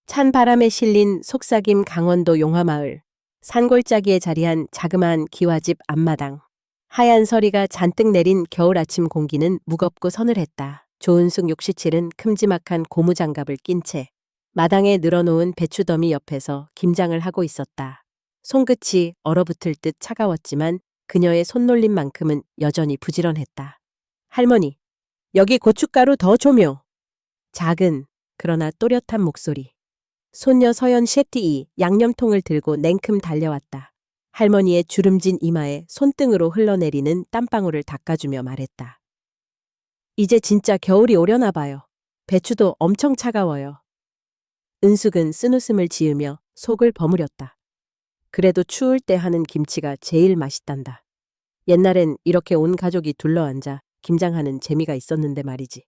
찬 바람에 실린 속삭임 강원도 용화마을. 산골짜기에 자리한 자그마한 기와집 앞마당. 하얀 서리가 잔뜩 내린 겨울 아침 공기는 무겁고 서늘했다. 조은숙 67은 큼지막한 고무장갑을 낀 채 마당에 늘어놓은 배추더미 옆에서 김장을 하고 있었다. 손끝이 얼어붙을 듯 차가웠지만 그녀의 손놀림만큼은 여전히 부지런했다. 할머니, 여기 고춧가루 더 줘묘. 작은 그러나 또렷한 목소리. 손녀 서연 셰티이 양념통을 들고 냉큼 달려왔다. 할머니의 주름진 이마에 손등으로 흘러내리는 땀방울을 닦아주며 말했다. 이제 진짜 겨울이 오려나 봐요. 배추도 엄청 차가워요. 은숙은 쓴웃음을 지으며 속을 버무렸다. 그래도 추울 때 하는 김치가 제일 맛있단다. 옛날엔 이렇게 온 가족이 둘러앉아 김장하는 재미가 있었는데 말이지.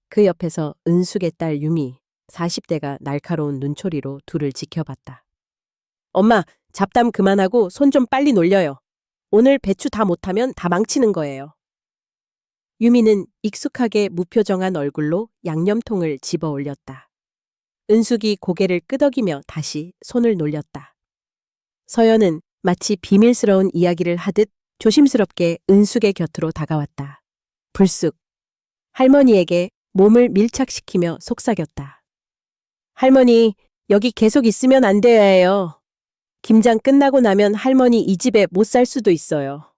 그 옆에서 은숙의 딸 유미, 40대가 날카로운 눈초리로 둘을 지켜봤다. 엄마, 잡담 그만하고 손 좀 빨리 놀려요. 오늘 배추 다 못하면 다 망치는 거예요. 유미는 익숙하게 무표정한 얼굴로 양념통을 집어 올렸다. 은숙이 고개를 끄덕이며 다시 손을 놀렸다. 서연은 마치 비밀스러운 이야기를 하듯 조심스럽게 은숙의 곁으로 다가왔다. 불쑥 할머니에게 몸을 밀착시키며 속삭였다. 할머니, 여기 계속 있으면 안 돼요. 김장 끝나고 나면 할머니 이 집에 못 살 수도 있어요.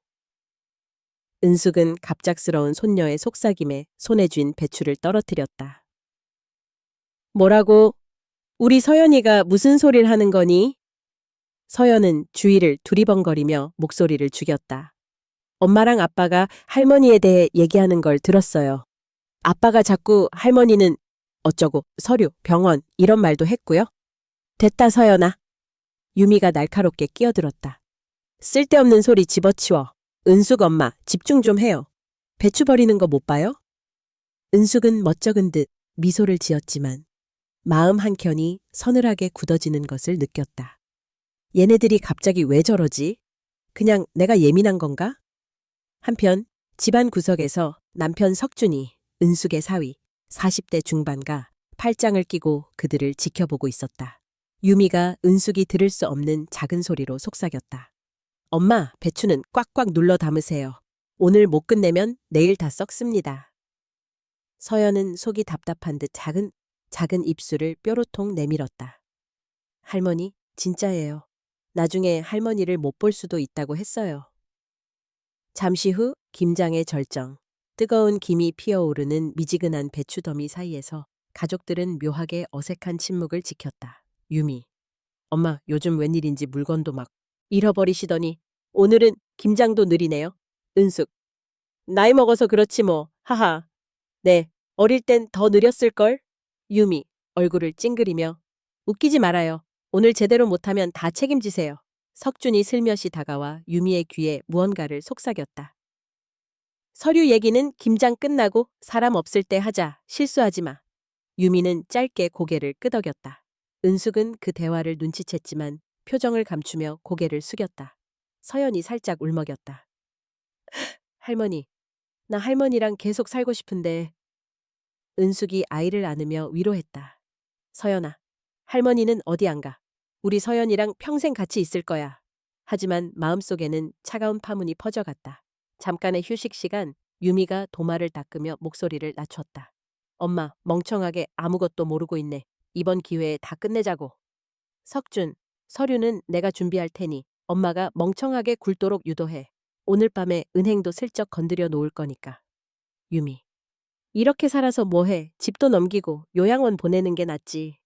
은숙은 갑작스러운 손녀의 속삭임에 손에 쥔 배추를 떨어뜨렸다. 뭐라고? 우리 서연이가 무슨 소리를 하는 거니? 서연은 주위를 두리번거리며 목소리를 죽였다. 엄마랑 아빠가 할머니에 대해 얘기하는 걸 들었어요. 아빠가 자꾸 할머니는 어쩌고 서류, 병원 이런 말도 했고요. 됐다 서연아. 유미가 날카롭게 끼어들었다. 쓸데없는 소리 집어치워. 은숙 엄마 집중 좀 해요. 배추 버리는 거 못 봐요? 은숙은 멋쩍은 듯 미소를 지었지만 마음 한켠이 서늘하게 굳어지는 것을 느꼈다. 얘네들이 갑자기 왜 저러지? 그냥 내가 예민한 건가? 한편 집안 구석에서 남편 석준이 은숙의 사위 40대 중반가 팔짱을 끼고 그들을 지켜보고 있었다. 유미가 은숙이 들을 수 없는 작은 소리로 속삭였다. 엄마, 배추는 꽉꽉 눌러 담으세요. 오늘 못 끝내면 내일 다 썩습니다. 서연은 속이 답답한 듯 작은 입술을 뾰로통 내밀었다. 할머니, 진짜예요. 나중에 할머니를 못 볼 수도 있다고 했어요. 잠시 후 김장의 절정. 뜨거운 김이 피어오르는 미지근한 배추더미 사이에서 가족들은 묘하게 어색한 침묵을 지켰다. 유미. 엄마, 요즘 웬일인지 물건도 막 잃어버리시더니 오늘은 김장도 느리네요. 은숙. 나이 먹어서 그렇지 뭐. 하하. 네, 어릴 땐 더 느렸을걸? 유미. 얼굴을 찡그리며. 웃기지 말아요. 오늘 제대로 못하면 다 책임지세요. 석준이 슬며시 다가와 유미의 귀에 무언가를 속삭였다. 서류 얘기는 김장 끝나고 사람 없을 때 하자. 실수하지 마. 유미는 짧게 고개를 끄덕였다. 은숙은 그 대화를 눈치챘지만 표정을 감추며 고개를 숙였다. 서연이 살짝 울먹였다. 할머니, 나 할머니랑 계속 살고 싶은데. 은숙이 아이를 안으며 위로했다. 서연아, 할머니는 어디 안 가. 우리 서연이랑 평생 같이 있을 거야. 하지만 마음속에는 차가운 파문이 퍼져갔다. 잠깐의 휴식 시간, 유미가 도마를 닦으며 목소리를 낮췄다. 엄마, 멍청하게 아무것도 모르고 있네. 이번 기회에 다 끝내자고. 석준, 서류는 내가 준비할 테니 엄마가 멍청하게 굴도록 유도해. 오늘 밤에 은행도 슬쩍 건드려 놓을 거니까. 유미, 이렇게 살아서 뭐해. 집도 넘기고 요양원 보내는 게 낫지.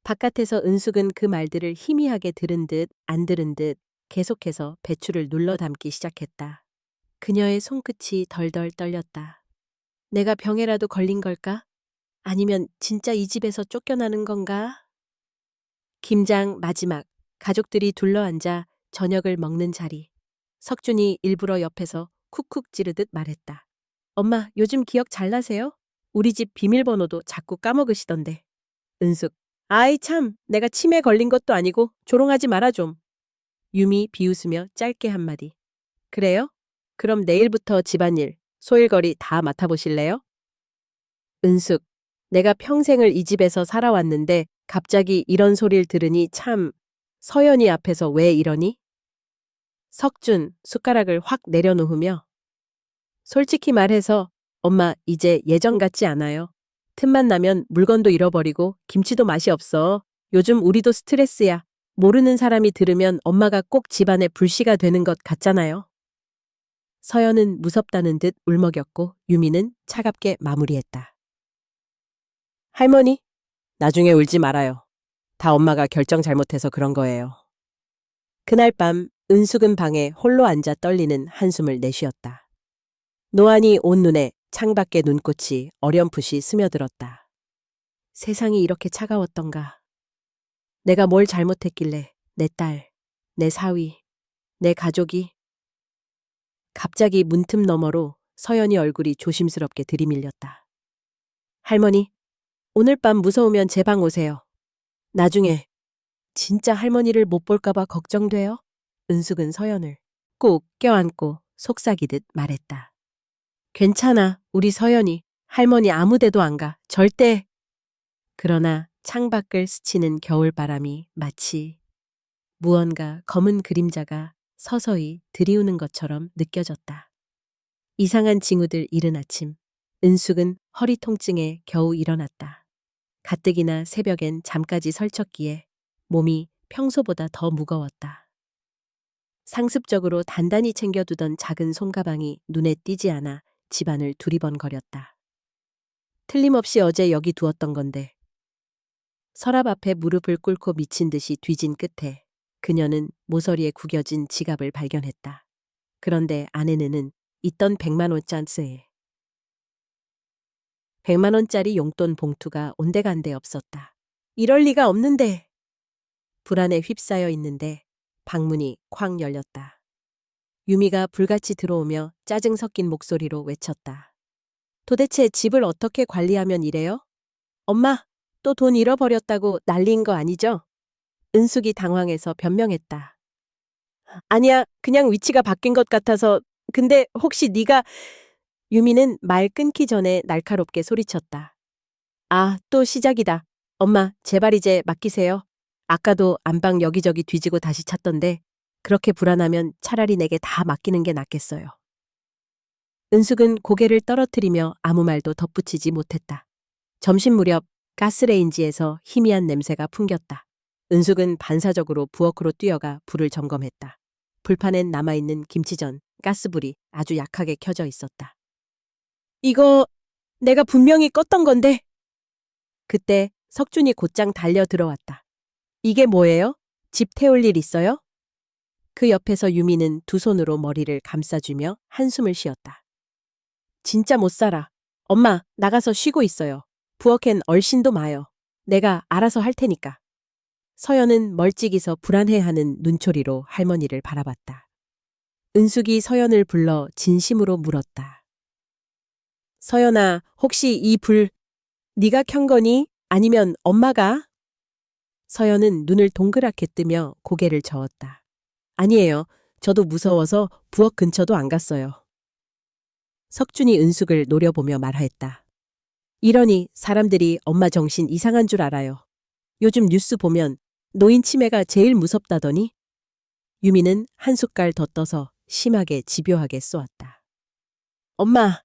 바깥에서 은숙은 그 말들을 희미하게 들은 듯 안 들은 듯 계속해서 배추를 눌러 담기 시작했다. 그녀의 손끝이 덜덜 떨렸다. 내가 병에라도 걸린 걸까? 아니면 진짜 이 집에서 쫓겨나는 건가? 김장 마지막, 가족들이 둘러앉아 저녁을 먹는 자리. 석준이 일부러 옆에서 쿡쿡 찌르듯 말했다. 엄마, 요즘 기억 잘 나세요? 우리 집 비밀번호도 자꾸 까먹으시던데. 은숙, 아이 참, 내가 치매 걸린 것도 아니고 조롱하지 마라 좀. 유미 비웃으며 짧게 한마디. 그래요? 그럼 내일부터 집안일, 소일거리 다 맡아보실래요? 은숙, 내가 평생을 이 집에서 살아왔는데 갑자기 이런 소리를 들으니 참, 서연이 앞에서 왜 이러니? 석준 숟가락을 확 내려놓으며 솔직히 말해서 엄마 이제 예전 같지 않아요. 틈만 나면 물건도 잃어버리고 김치도 맛이 없어. 요즘 우리도 스트레스야. 모르는 사람이 들으면 엄마가 꼭 집안에 불씨가 되는 것 같잖아요. 서연은 무섭다는 듯 울먹였고 유미는 차갑게 마무리했다. 할머니, 나중에 울지 말아요. 다 엄마가 결정 잘못해서 그런 거예요. 그날 밤 은숙은 방에 홀로 앉아 떨리는 한숨을 내쉬었다. 노안이 온 눈에 창밖에 눈꽃이 어렴풋이 스며들었다. 세상이 이렇게 차가웠던가. 내가 뭘 잘못했길래 내 딸, 내 사위, 내 가족이. 갑자기 문틈 너머로 서연이 얼굴이 조심스럽게 들이밀렸다. 할머니, 오늘 밤 무서우면 제 방 오세요. 나중에 진짜 할머니를 못 볼까봐 걱정돼요. 은숙은 서연을 꼭 껴안고 속삭이듯 말했다. 괜찮아, 우리 서연이. 할머니 아무 데도 안 가. 절대. 그러나 창밖을 스치는 겨울바람이 마치 무언가 검은 그림자가 서서히 들이우는 것처럼 느껴졌다. 이상한 징후들 이른 아침, 은숙은 허리 통증에 겨우 일어났다. 가뜩이나 새벽엔 잠까지 설쳤기에 몸이 평소보다 더 무거웠다. 상습적으로 단단히 챙겨두던 작은 손가방이 눈에 띄지 않아 집안을 두리번거렸다. 틀림없이 어제 여기 두었던 건데. 서랍 앞에 무릎을 꿇고 미친 듯이 뒤진 끝에 그녀는 모서리에 구겨진 지갑을 발견했다. 그런데 안에는 있던 100만 원짜리 100만 원짜리 용돈 봉투가 온데간데 없었다. 이럴 리가 없는데. 불안에 휩싸여 있는데 방문이 쾅 열렸다. 유미가 불같이 들어오며 짜증 섞인 목소리로 외쳤다. 도대체 집을 어떻게 관리하면 이래요? 엄마, 또 돈 잃어버렸다고 난리인 거 아니죠? 은숙이 당황해서 변명했다. 아니야, 그냥 위치가 바뀐 것 같아서. 근데 혹시 네가... 유미는 말 끊기 전에 날카롭게 소리쳤다. 아, 또 시작이다. 엄마, 제발 이제 맡기세요. 아까도 안방 여기저기 뒤지고 다시 찾던데 그렇게 불안하면 차라리 내게 다 맡기는 게 낫겠어요. 은숙은 고개를 떨어뜨리며 아무 말도 덧붙이지 못했다. 점심 무렵 가스레인지에서 희미한 냄새가 풍겼다. 은숙은 반사적으로 부엌으로 뛰어가 불을 점검했다. 불판엔 남아있는 김치전, 가스불이 아주 약하게 켜져 있었다. 이거 내가 분명히 껐던 건데. 그때 석준이 곧장 달려 들어왔다. 이게 뭐예요? 집 태울 일 있어요? 그 옆에서 유미는 두 손으로 머리를 감싸주며 한숨을 쉬었다. 진짜 못 살아. 엄마, 나가서 쉬고 있어요. 부엌엔 얼씬도 마요. 내가 알아서 할 테니까. 서연은 멀찍이서 불안해하는 눈초리로 할머니를 바라봤다. 은숙이 서연을 불러 진심으로 물었다. 서연아, 혹시 이 불 네가 켠 거니? 아니면 엄마가? 서연은 눈을 동그랗게 뜨며 고개를 저었다. 아니에요. 저도 무서워서 부엌 근처도 안 갔어요. 석준이 은숙을 노려보며 말하였다. 이러니 사람들이 엄마 정신 이상한 줄 알아요. 요즘 뉴스 보면 노인 치매가 제일 무섭다더니. 유미는 한 숟갈 더 떠서 심하게 집요하게 쏘았다. 엄마,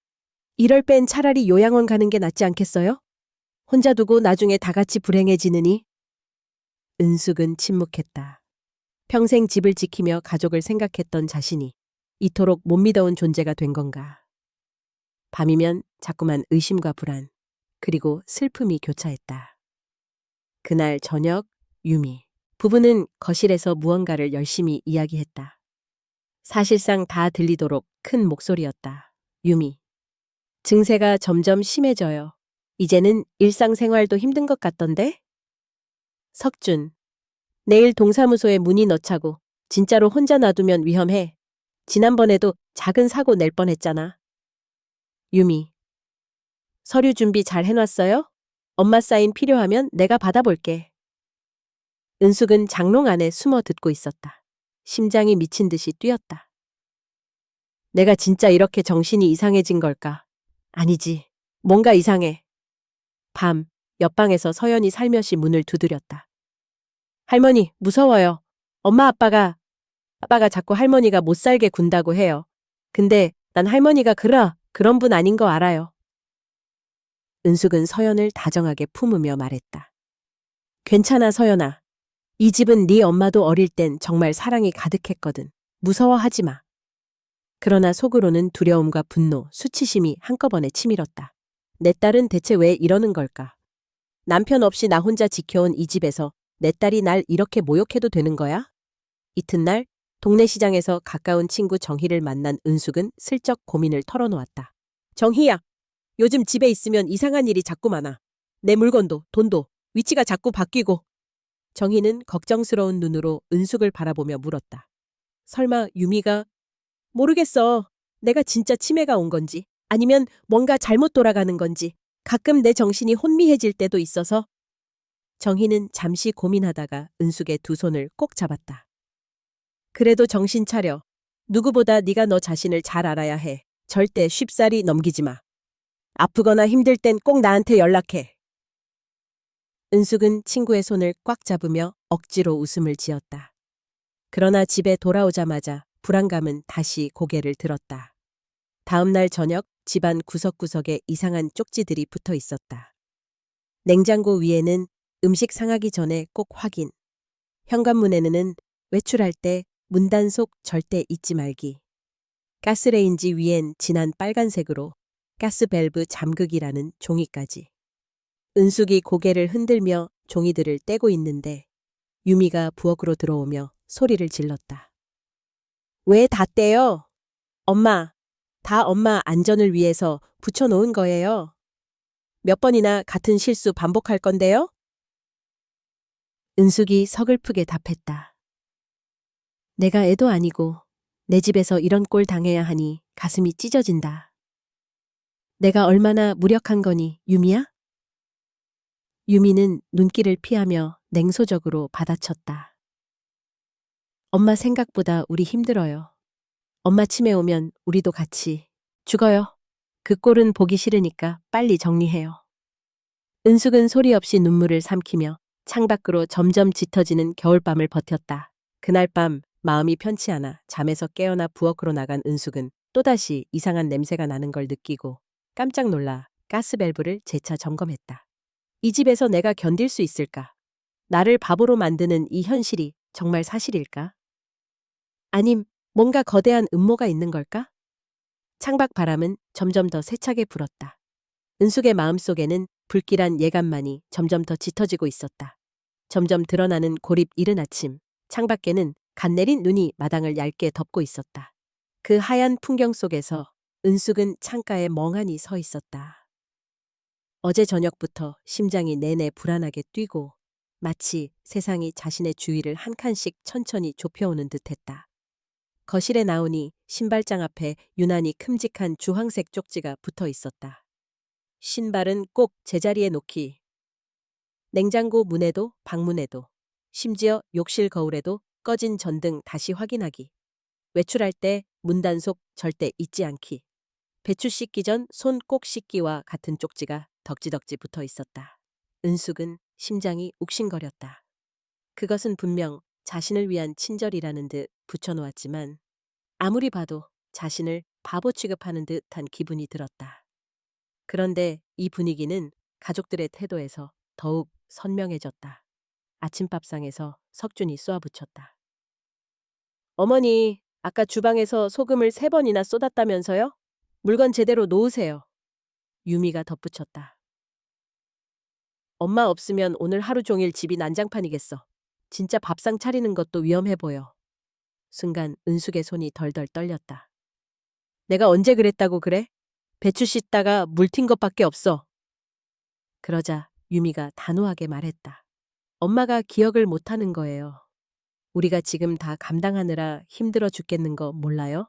이럴 땐 차라리 요양원 가는 게 낫지 않겠어요? 혼자 두고 나중에 다 같이 불행해지느니. 은숙은 침묵했다. 평생 집을 지키며 가족을 생각했던 자신이 이토록 못 믿어온 존재가 된 건가. 밤이면 자꾸만 의심과 불안, 그리고 슬픔이 교차했다. 그날 저녁 유미 부부는 거실에서 무언가를 열심히 이야기했다. 사실상 다 들리도록 큰 목소리였다. 유미. 증세가 점점 심해져요. 이제는 일상생활도 힘든 것 같던데? 석준. 내일 동사무소에 문의 넣자고. 진짜로 혼자 놔두면 위험해. 지난번에도 작은 사고 낼 뻔했잖아. 유미. 서류 준비 잘 해놨어요? 엄마 사인 필요하면 내가 받아볼게. 은숙은 장롱 안에 숨어 듣고 있었다. 심장이 미친 듯이 뛰었다. 내가 진짜 이렇게 정신이 이상해진 걸까? 아니지. 뭔가 이상해. 밤, 옆방에서 서연이 살며시 문을 두드렸다. 할머니, 무서워요. 엄마 아빠가 자꾸 할머니가 못 살게 군다고 해요. 근데 난 할머니가 그런 분 아닌 거 알아요. 은숙은 서연을 다정하게 품으며 말했다. 괜찮아, 서연아. 이 집은 네 엄마도 어릴 땐 정말 사랑이 가득했거든. 무서워하지 마. 그러나 속으로는 두려움과 분노, 수치심이 한꺼번에 치밀었다. 내 딸은 대체 왜 이러는 걸까? 남편 없이 나 혼자 지켜온 이 집에서 내 딸이 날 이렇게 모욕해도 되는 거야? 이튿날 동네 시장에서 가까운 친구 정희를 만난 은숙은 슬쩍 고민을 털어놓았다. 정희야, 요즘 집에 있으면 이상한 일이 자꾸 많아. 내 물건도, 돈도, 위치가 자꾸 바뀌고. 정희는 걱정스러운 눈으로 은숙을 바라보며 물었다. 설마 유미가? 모르겠어. 내가 진짜 치매가 온 건지, 아니면 뭔가 잘못 돌아가는 건지, 가끔 내 정신이 혼미해질 때도 있어서. 정희는 잠시 고민하다가 은숙의 두 손을 꼭 잡았다. 그래도 정신 차려. 누구보다 네가 너 자신을 잘 알아야 해. 절대 쉽사리 넘기지 마. 아프거나 힘들 땐 꼭 나한테 연락해. 은숙은 친구의 손을 꽉 잡으며 억지로 웃음을 지었다. 그러나 집에 돌아오자마자 불안감은 다시 고개를 들었다. 다음 날 저녁 집안 구석구석에 이상한 쪽지들이 붙어 있었다. 냉장고 위에는 음식 상하기 전에 꼭 확인. 현관문에는 외출할 때 문단속 절대 잊지 말기. 가스레인지 위엔 진한 빨간색으로 가스 밸브 잠그기라는 종이까지. 은숙이 고개를 흔들며 종이들을 떼고 있는데 유미가 부엌으로 들어오며 소리를 질렀다. 왜 다 떼요? 엄마, 다 엄마 안전을 위해서 붙여놓은 거예요. 몇 번이나 같은 실수 반복할 건데요? 은숙이 서글프게 답했다. 내가 애도 아니고 내 집에서 이런 꼴 당해야 하니 가슴이 찢어진다. 내가 얼마나 무력한 거니, 유미야? 유미는 눈길을 피하며 냉소적으로 받아쳤다. 엄마 생각보다 우리 힘들어요. 엄마 치매 오면 우리도 같이 죽어요. 그 꼴은 보기 싫으니까 빨리 정리해요. 은숙은 소리 없이 눈물을 삼키며 창밖으로 점점 짙어지는 겨울밤을 버텼다. 그날 밤 마음이 편치 않아 잠에서 깨어나 부엌으로 나간 은숙은 또다시 이상한 냄새가 나는 걸 느끼고 깜짝 놀라 가스밸브를 재차 점검했다. 이 집에서 내가 견딜 수 있을까? 나를 바보로 만드는 이 현실이 정말 사실일까? 아님 뭔가 거대한 음모가 있는 걸까? 창밖 바람은 점점 더 세차게 불었다. 은숙의 마음속에는 불길한 예감만이 점점 더 짙어지고 있었다. 점점 드러나는 고립 이른 아침, 창밖에는 갓 내린 눈이 마당을 얇게 덮고 있었다. 그 하얀 풍경 속에서 은숙은 창가에 멍하니 서 있었다. 어제 저녁부터 심장이 내내 불안하게 뛰고 마치 세상이 자신의 주위를 한 칸씩 천천히 좁혀오는 듯했다. 거실에 나오니 신발장 앞에 유난히 큼직한 주황색 쪽지가 붙어 있었다. 신발은 꼭 제자리에 놓기. 냉장고 문에도 방문에도 심지어 욕실 거울에도 꺼진 전등 다시 확인하기. 외출할 때 문단속 절대 잊지 않기. 배추 씻기 전 손 꼭 씻기와 같은 쪽지가 덕지덕지 붙어 있었다. 은숙은 심장이 욱신거렸다. 그것은 분명 자신을 위한 친절이라는 듯 붙여놓았지만 아무리 봐도 자신을 바보 취급하는 듯한 기분이 들었다. 그런데 이 분위기는 가족들의 태도에서 더욱 선명해졌다. 아침밥상에서 석준이 쏘아붙였다. 어머니, 아까 주방에서 소금을 3번이나 쏟았다면서요? 물건 제대로 놓으세요. 유미가 덧붙였다. 엄마 없으면 오늘 하루 종일 집이 난장판이겠어. 진짜 밥상 차리는 것도 위험해 보여. 순간 은숙의 손이 덜덜 떨렸다. 내가 언제 그랬다고 그래? 배추 씻다가 물 튄 것밖에 없어. 그러자 유미가 단호하게 말했다. 엄마가 기억을 못하는 거예요. 우리가 지금 다 감당하느라 힘들어 죽겠는 거 몰라요?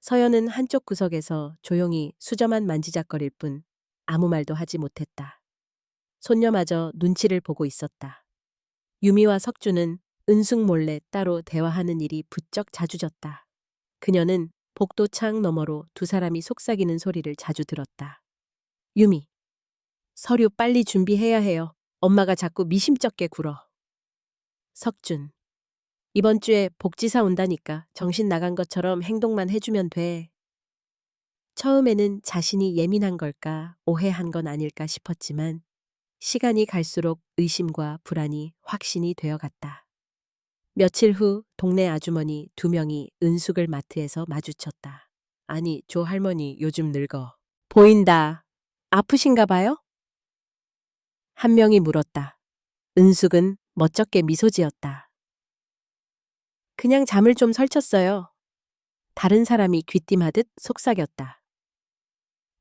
서연은 한쪽 구석에서 조용히 수저만 만지작거릴 뿐 아무 말도 하지 못했다. 손녀마저 눈치를 보고 있었다. 유미와 석주는 은숙 몰래 따로 대화하는 일이 부쩍 잦아졌다. 그녀는 복도 창 너머로 두 사람이 속삭이는 소리를 자주 들었다. 유미, 서류 빨리 준비해야 해요. 엄마가 자꾸 미심쩍게 굴어. 석준. 이번 주에 복지사 온다니까 정신 나간 것처럼 행동만 해주면 돼. 처음에는 자신이 예민한 걸까, 오해한 건 아닐까 싶었지만 시간이 갈수록 의심과 불안이 확신이 되어갔다. 며칠 후 동네 아주머니 2명이 은숙을 마트에서 마주쳤다. 아니, 조 할머니 요즘 늙어 보인다. 아프신가 봐요? 한 명이 물었다. 은숙은 멋쩍게 미소 지었다. 그냥 잠을 좀 설쳤어요. 다른 사람이 귀띔하듯 속삭였다.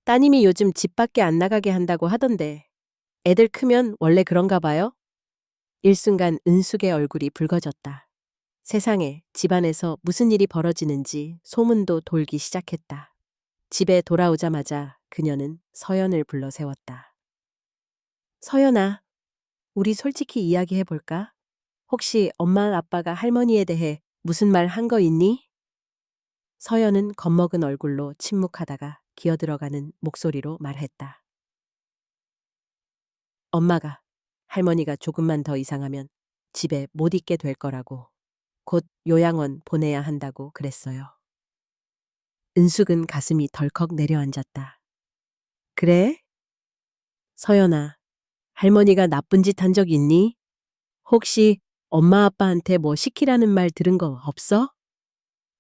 따님이 요즘 집 밖에 안 나가게 한다고 하던데 애들 크면 원래 그런가 봐요? 일순간 은숙의 얼굴이 붉어졌다. 세상에 집안에서 무슨 일이 벌어지는지 소문도 돌기 시작했다. 집에 돌아오자마자 그녀는 서연을 불러 세웠다. 서연아, 우리 솔직히 이야기해볼까? 혹시 엄마 아빠가 할머니에 대해 무슨 말 한 거 있니? 서연은 겁먹은 얼굴로 침묵하다가 기어들어가는 목소리로 말했다. 엄마가 할머니가 조금만 더 이상하면 집에 못 있게 될 거라고, 곧 요양원 보내야 한다고 그랬어요. 은숙은 가슴이 덜컥 내려앉았다. 그래? 서연아, 할머니가 나쁜 짓 한 적 있니? 혹시 엄마 아빠한테 뭐 시키라는 말 들은 거 없어?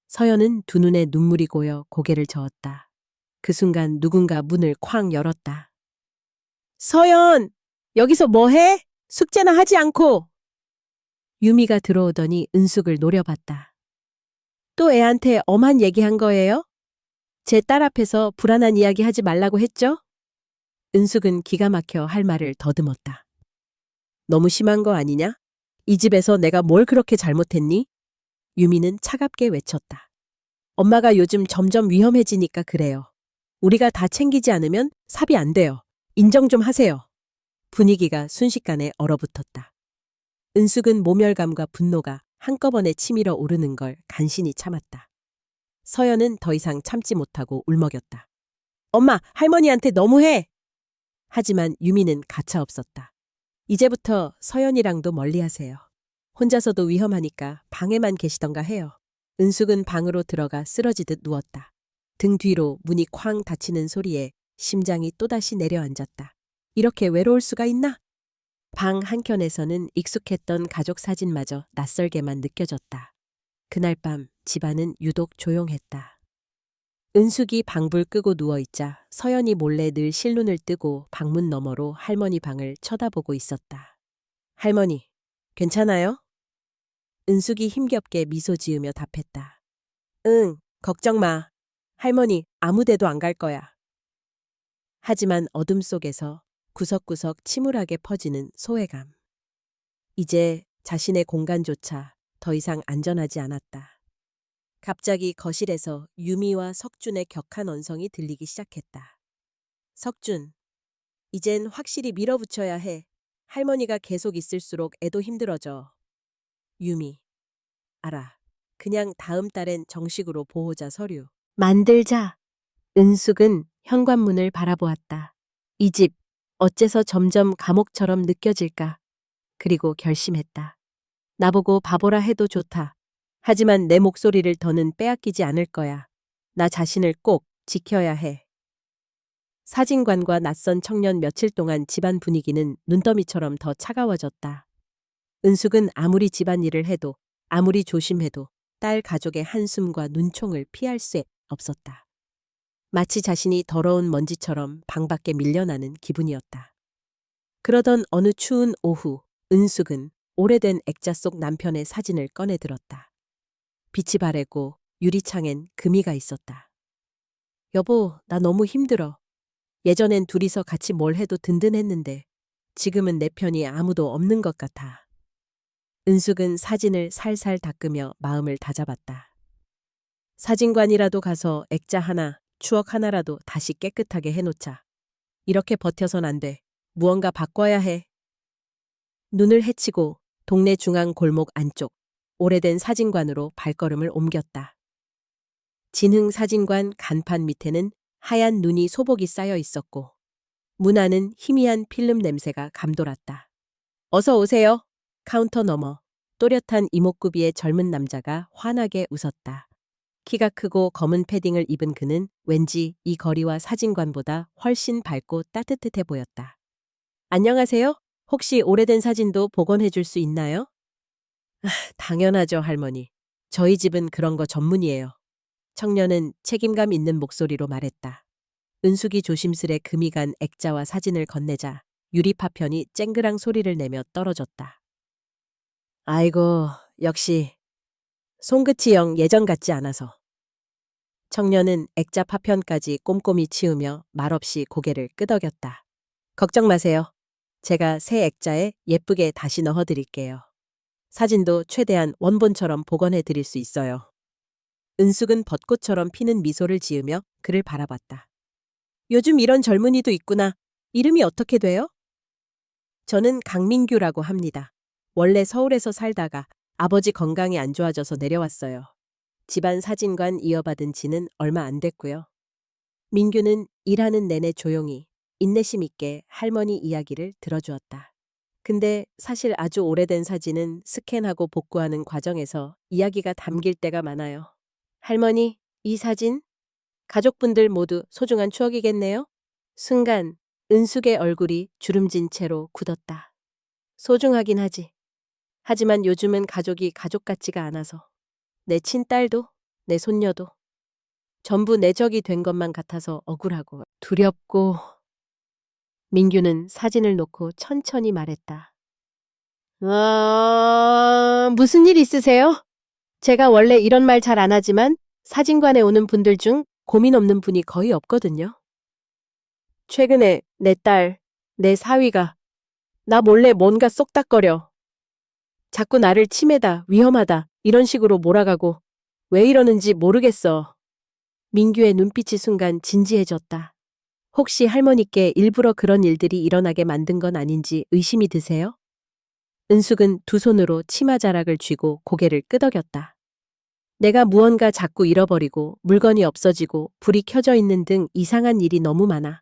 서연은 두 눈에 눈물이 고여 고개를 저었다. 그 순간 누군가 문을 쾅 열었다. 서연! 여기서 뭐 해? 숙제나 하지 않고! 유미가 들어오더니 은숙을 노려봤다. 또 애한테 엄한 얘기한 거예요? 제 딸 앞에서 불안한 이야기 하지 말라고 했죠? 은숙은 기가 막혀 할 말을 더듬었다. 너무 심한 거 아니냐? 이 집에서 내가 뭘 그렇게 잘못했니? 유미는 차갑게 외쳤다. 엄마가 요즘 점점 위험해지니까 그래요. 우리가 다 챙기지 않으면 삽이 안 돼요. 인정 좀 하세요. 분위기가 순식간에 얼어붙었다. 은숙은 모멸감과 분노가 한꺼번에 치밀어 오르는 걸 간신히 참았다. 서연은 더 이상 참지 못하고 울먹였다. 엄마, 할머니한테 너무해! 하지만 유미는 가차없었다. 이제부터 서연이랑도 멀리하세요. 혼자서도 위험하니까 방에만 계시던가 해요. 은숙은 방으로 들어가 쓰러지듯 누웠다. 등 뒤로 문이 쾅 닫히는 소리에 심장이 또다시 내려앉았다. 이렇게 외로울 수가 있나? 방 한켠에서는 익숙했던 가족 사진마저 낯설게만 느껴졌다. 그날 밤 집안은 유독 조용했다. 은숙이 방불 끄고 누워있자 서연이 몰래 늘 실눈을 뜨고 방문 너머로 할머니 방을 쳐다보고 있었다. 할머니, 괜찮아요? 은숙이 힘겹게 미소 지으며 답했다. 응, 걱정 마. 할머니 아무 데도 안 갈 거야. 하지만 어둠 속에서 구석구석 침울하게 퍼지는 소외감. 이제 자신의 공간조차 더 이상 안전하지 않았다. 갑자기 거실에서 유미와 석준의 격한 언성이 들리기 시작했다. 석준, 이젠 확실히 밀어붙여야 해. 할머니가 계속 있을수록 애도 힘들어져. 유미, 알아. 그냥 다음 달엔 정식으로 보호자 서류 만들자. 은숙은 현관문을 바라보았다. 이 집 어째서 점점 감옥처럼 느껴질까? 그리고 결심했다. 나보고 바보라 해도 좋다. 하지만 내 목소리를 더는 빼앗기지 않을 거야. 나 자신을 꼭 지켜야 해. 사진관과 낯선 청년 며칠 동안 집안 분위기는 눈더미처럼 더 차가워졌다. 은숙은 아무리 집안일을 해도 아무리 조심해도 딸 가족의 한숨과 눈총을 피할 수 없었다. 마치 자신이 더러운 먼지처럼 방 밖에 밀려나는 기분이었다. 그러던 어느 추운 오후, 은숙은 오래된 액자 속 남편의 사진을 꺼내 들었다. 빛이 바래고 유리창엔 금이가 있었다. 여보, 나 너무 힘들어. 예전엔 둘이서 같이 뭘 해도 든든했는데 지금은 내 편이 아무도 없는 것 같아. 은숙은 사진을 살살 닦으며 마음을 다잡았다. 사진관이라도 가서 액자 하나, 추억 하나라도 다시 깨끗하게 해놓자. 이렇게 버텨선 안 돼. 무언가 바꿔야 해. 눈을 헤치고 동네 중앙 골목 안쪽 오래된 사진관으로 발걸음을 옮겼다. 진흥 사진관 간판 밑에는 하얀 눈이 소복이 쌓여 있었고 문 안은 희미한 필름 냄새가 감돌았다. 어서 오세요. 카운터 너머 또렷한 이목구비의 젊은 남자가 환하게 웃었다. 키가 크고 검은 패딩을 입은 그는 왠지 이 거리와 사진관보다 훨씬 밝고 따뜻해 보였다. 안녕하세요. 혹시 오래된 사진도 복원해 줄 수 있나요? 당연하죠, 할머니. 저희 집은 그런 거 전문이에요. 청년은 책임감 있는 목소리로 말했다. 은숙이 조심스레 금이 간 액자와 사진을 건네자 유리 파편이 쨍그랑 소리를 내며 떨어졌다. 아이고, 역시 손끝이 영 예전 같지 않아서. 청년은 액자 파편까지 꼼꼼히 치우며 말없이 고개를 끄덕였다. 걱정 마세요. 제가 새 액자에 예쁘게 다시 넣어드릴게요. 사진도 최대한 원본처럼 복원해 드릴 수 있어요. 은숙은 벚꽃처럼 피는 미소를 지으며 그를 바라봤다. 요즘 이런 젊은이도 있구나. 이름이 어떻게 돼요? 저는 강민규라고 합니다. 원래 서울에서 살다가 아버지 건강이 안 좋아져서 내려왔어요. 집안 사진관 이어받은 지는 얼마 안 됐고요. 민규는 일하는 내내 조용히 인내심 있게 할머니 이야기를 들어주었다. 근데 사실 아주 오래된 사진은 스캔하고 복구하는 과정에서 이야기가 담길 때가 많아요. 할머니, 이 사진? 가족분들 모두 소중한 추억이겠네요? 순간 은숙의 얼굴이 주름진 채로 굳었다. 소중하긴 하지. 하지만 요즘은 가족이 가족 같지가 않아서. 내 친딸도, 내 손녀도 전부 내 적이 된 것만 같아서 억울하고 두렵고. 민규는 사진을 놓고 천천히 말했다. 무슨 일 있으세요? 제가 원래 이런 말 잘 안 하지만 사진관에 오는 분들 중 고민 없는 분이 거의 없거든요. 최근에 내 딸, 내 사위가 나 몰래 뭔가 쏙닥거려. 자꾸 나를 치매다, 위험하다 이런 식으로 몰아가고 왜 이러는지 모르겠어. 민규의 눈빛이 순간 진지해졌다. 혹시 할머니께 일부러 그런 일들이 일어나게 만든 건 아닌지 의심이 드세요? 은숙은 두 손으로 치마 자락을 쥐고 고개를 끄덕였다. 내가 무언가 자꾸 잃어버리고 물건이 없어지고 불이 켜져 있는 등 이상한 일이 너무 많아.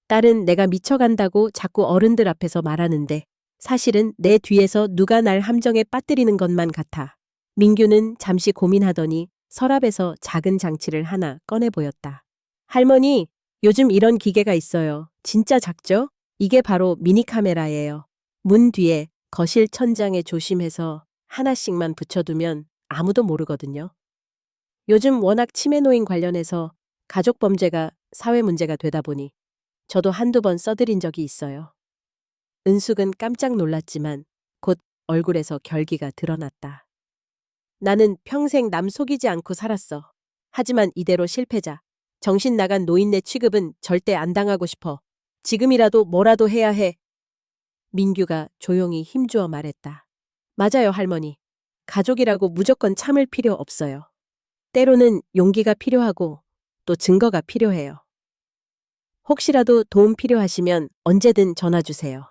딸은 내가 미쳐간다고 자꾸 어른들 앞에서 말하는데 사실은 내 뒤에서 누가 날 함정에 빠뜨리는 것만 같아. 민규는 잠시 고민하더니 서랍에서 작은 장치를 하나 꺼내 보였다. 할머니, 요즘 이런 기계가 있어요. 진짜 작죠? 이게 바로 미니 카메라예요. 문 뒤에 거실 천장에 조심해서 하나씩만 붙여두면 아무도 모르거든요. 요즘 워낙 치매 노인 관련해서 가족 범죄가 사회 문제가 되다 보니 저도 한두 번 써드린 적이 있어요. 은숙은 깜짝 놀랐지만 곧 얼굴에서 결기가 드러났다. 나는 평생 남 속이지 않고 살았어. 하지만 이대로 실패자, 정신 나간 노인네 취급은 절대 안 당하고 싶어. 지금이라도 뭐라도 해야 해. 민규가 조용히 힘주어 말했다. 맞아요, 할머니. 가족이라고 무조건 참을 필요 없어요. 때로는 용기가 필요하고 또 증거가 필요해요. 혹시라도 도움 필요하시면 언제든 전화 주세요.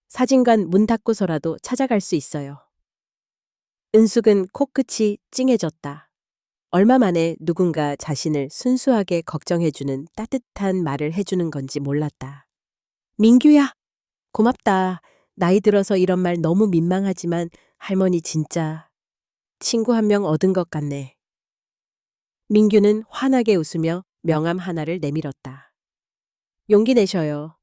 사진관 문 닫고서라도 찾아갈 수 있어요. 은숙은 코끝이 찡해졌다. 얼마 만에 누군가 자신을 순수하게 걱정해주는 따뜻한 말을 해주는 건지 몰랐다. 민규야, 고맙다. 나이 들어서 이런 말 너무 민망하지만 할머니 진짜 친구 한 명 얻은 것 같네. 민규는 환하게 웃으며 명함 하나를 내밀었다. 용기 내셔요.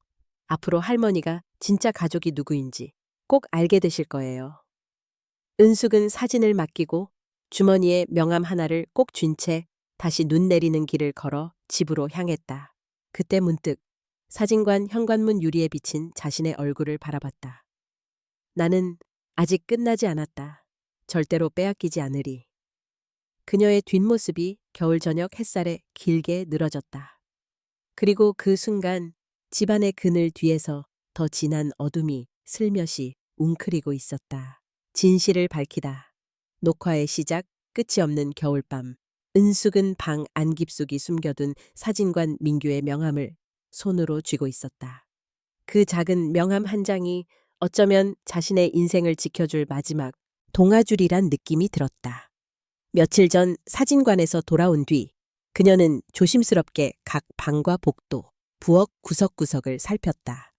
앞으로 할머니가 진짜 가족이 누구인지 꼭 알게 되실 거예요. 은숙은 사진을 맡기고 주머니에 명함 하나를 꼭 쥔 채 다시 눈 내리는 길을 걸어 집으로 향했다. 그때 문득 사진관 현관문 유리에 비친 자신의 얼굴을 바라봤다. 나는 아직 끝나지 않았다. 절대로 빼앗기지 않으리. 그녀의 뒷모습이 겨울 저녁 햇살에 길게 늘어졌다. 그리고 그 순간 집안의 그늘 뒤에서 더 진한 어둠이 슬며시 웅크리고 있었다. 진실을 밝히다. 녹화의 시작, 끝이 없는 겨울밤. 은숙은 방 안깊숙이 숨겨둔 사진관 민규의 명함을 손으로 쥐고 있었다. 그 작은 명함 한 장이 어쩌면 자신의 인생을 지켜줄 마지막 동아줄이란 느낌이 들었다. 며칠 전 사진관에서 돌아온 뒤 그녀는 조심스럽게 각 방과 복도, 부엌 구석구석을 살폈다.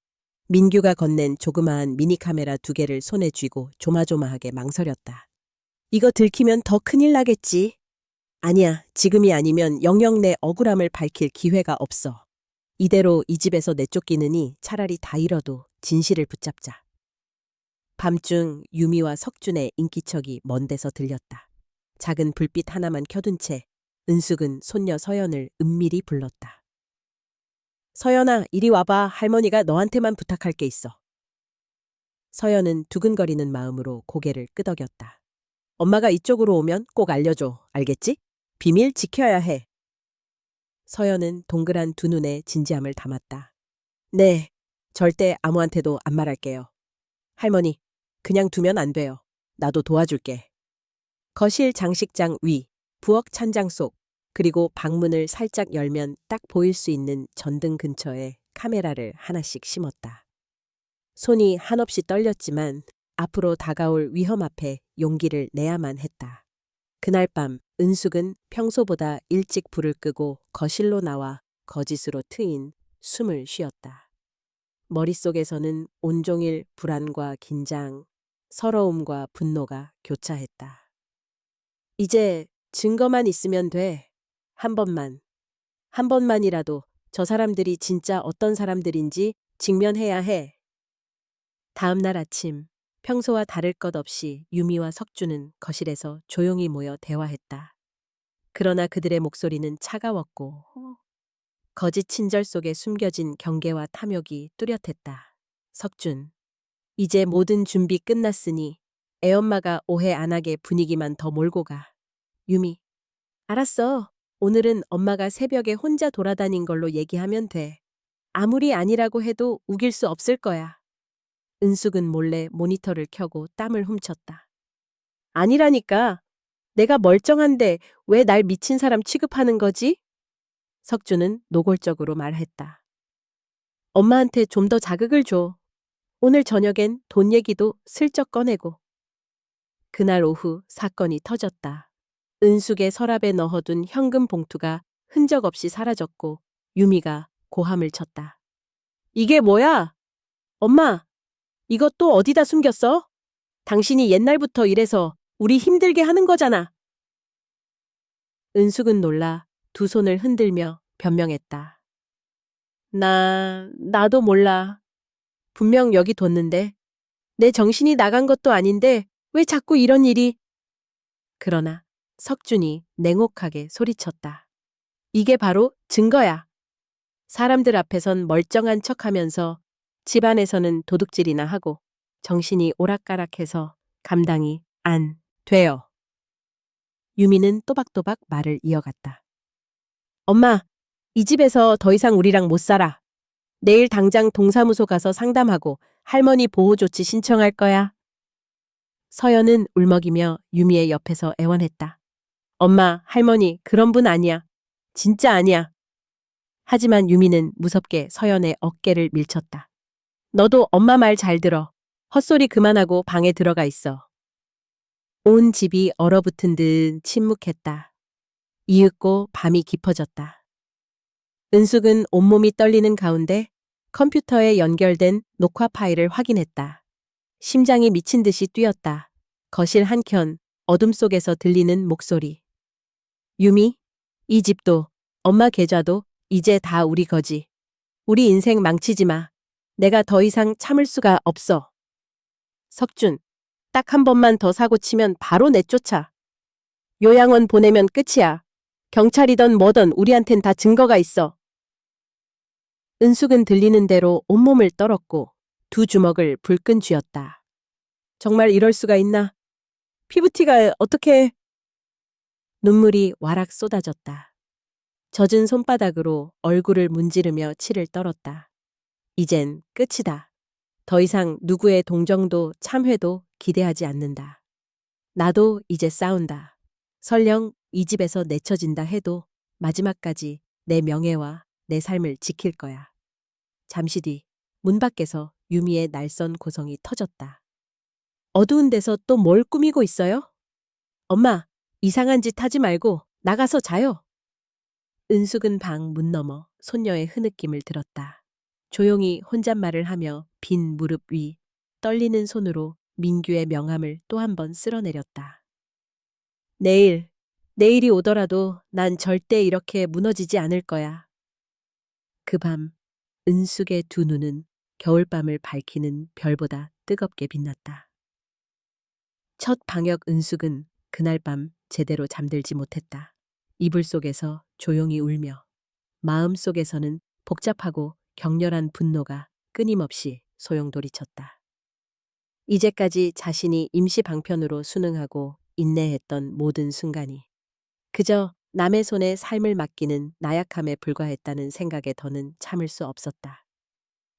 민규가 건넨 조그마한 미니카메라 2개를 손에 쥐고 조마조마하게 망설였다. 이거 들키면 더 큰일 나겠지. 아니야, 지금이 아니면 영영 내 억울함을 밝힐 기회가 없어. 이대로 이 집에서 내쫓기느니 차라리 다 잃어도 진실을 붙잡자. 밤중 유미와 석준의 인기척이 먼 데서 들렸다. 작은 불빛 하나만 켜둔 채 은숙은 손녀 서연을 은밀히 불렀다. 서연아, 이리 와봐. 할머니가 너한테만 부탁할 게 있어. 서연은 두근거리는 마음으로 고개를 끄덕였다. 엄마가 이쪽으로 오면 꼭 알려줘. 알겠지? 비밀 지켜야 해. 서연은 동그란 2눈에 진지함을 담았다. 네, 절대 아무한테도 안 말할게요. 할머니, 그냥 두면 안 돼요. 나도 도와줄게. 거실 장식장 위, 부엌 찬장 속, 그리고 방문을 살짝 열면 딱 보일 수 있는 전등 근처에 카메라를 하나씩 심었다. 손이 한없이 떨렸지만 앞으로 다가올 위험 앞에 용기를 내야만 했다. 그날 밤 은숙은 평소보다 일찍 불을 끄고 거실로 나와 거짓으로 트인 숨을 쉬었다. 머릿속에서는 온종일 불안과 긴장, 서러움과 분노가 교차했다. 이제 증거만 있으면 돼. 한 번만이라도 저 사람들이 진짜 어떤 사람들인지 직면해야 해. 다음 날 아침, 평소와 다를 것 없이 유미와 석준은 거실에서 조용히 모여 대화했다. 그러나 그들의 목소리는 차가웠고 거짓 친절 속에 숨겨진 경계와 탐욕이 뚜렷했다. 석준, 이제 모든 준비 끝났으니 애엄마가 오해 안 하게 분위기만 더 몰고 가. 유미, 알았어. 오늘은 엄마가 새벽에 혼자 돌아다닌 걸로 얘기하면 돼. 아무리 아니라고 해도 우길 수 없을 거야. 은숙은 몰래 모니터를 켜고 땀을 훔쳤다. 아니라니까. 내가 멀쩡한데 왜 날 미친 사람 취급하는 거지? 석준은 노골적으로 말했다. 엄마한테 좀 더 자극을 줘. 오늘 저녁엔 돈 얘기도 슬쩍 꺼내고. 그날 오후 사건이 터졌다. 은숙의 서랍에 넣어둔 현금 봉투가 흔적 없이 사라졌고 유미가 고함을 쳤다. 이게 뭐야? 엄마, 이것 또 어디다 숨겼어? 당신이 옛날부터 이래서 우리 힘들게 하는 거잖아. 은숙은 놀라 2손을 흔들며 변명했다. 나도 몰라. 분명 여기 뒀는데. 내 정신이 나간 것도 아닌데 왜 자꾸 이런 일이. 그러나 석준이 냉혹하게 소리쳤다. 이게 바로 증거야. 사람들 앞에선 멀쩡한 척하면서 집안에서는 도둑질이나 하고 정신이 오락가락해서 감당이 안 돼요. 유미는 또박또박 말을 이어갔다. 엄마, 이 집에서 더 이상 우리랑 못 살아. 내일 당장 동사무소 가서 상담하고 할머니 보호 조치 신청할 거야. 서연은 울먹이며 유미의 옆에서 애원했다. 엄마, 할머니, 그런 분 아니야. 진짜 아니야. 하지만 유미는 무섭게 서연의 어깨를 밀쳤다. 너도 엄마 말 잘 들어. 헛소리 그만하고 방에 들어가 있어. 온 집이 얼어붙은 듯 침묵했다. 이윽고 밤이 깊어졌다. 은숙은 온몸이 떨리는 가운데 컴퓨터에 연결된 녹화 파일을 확인했다. 심장이 미친 듯이 뛰었다. 거실 한켠 어둠 속에서 들리는 목소리. 유미, 이 집도 엄마 계좌도 이제 다 우리 거지. 우리 인생 망치지 마. 내가 더 이상 참을 수가 없어. 석준, 딱 한 번만 더 사고 치면 바로 내쫓아. 요양원 보내면 끝이야. 경찰이든 뭐든 우리한텐 다 증거가 있어. 은숙은 들리는 대로 온몸을 떨었고 2 주먹을 불끈 쥐었다. 정말 이럴 수가 있나? 피부티가 어떻게. 눈물이 와락 쏟아졌다. 젖은 손바닥으로 얼굴을 문지르며 치를 떨었다. 이젠 끝이다. 더 이상 누구의 동정도 참회도 기대하지 않는다. 나도 이제 싸운다. 설령 이 집에서 내쳐진다 해도 마지막까지 내 명예와 내 삶을 지킬 거야. 잠시 뒤 문 밖에서 유미의 날선 고성이 터졌다. 어두운 데서 또 뭘 꾸미고 있어요? 엄마, 이상한 짓 하지 말고 나가서 자요. 은숙은 방 문 너머 손녀의 흐느낌을 들었다. 조용히 혼잣말을 하며 빈 무릎 위 떨리는 손으로 민규의 명함을 또 한 번 쓸어내렸다. 내일이 오더라도 난 절대 이렇게 무너지지 않을 거야. 그 밤 은숙의 두 눈은 겨울밤을 밝히는 별보다 뜨겁게 빛났다. 첫 방역 은숙은 그날 밤 제대로 잠들지 못했다. 이불 속에서 조용히 울며 마음속에서는 복잡하고 격렬한 분노가 끊임없이 소용돌이쳤다. 이제까지 자신이 임시 방편으로 수능하고 인내했던 모든 순간이 그저 남의 손에 삶을 맡기는 나약함에 불과했다는 생각에 더는 참을 수 없었다.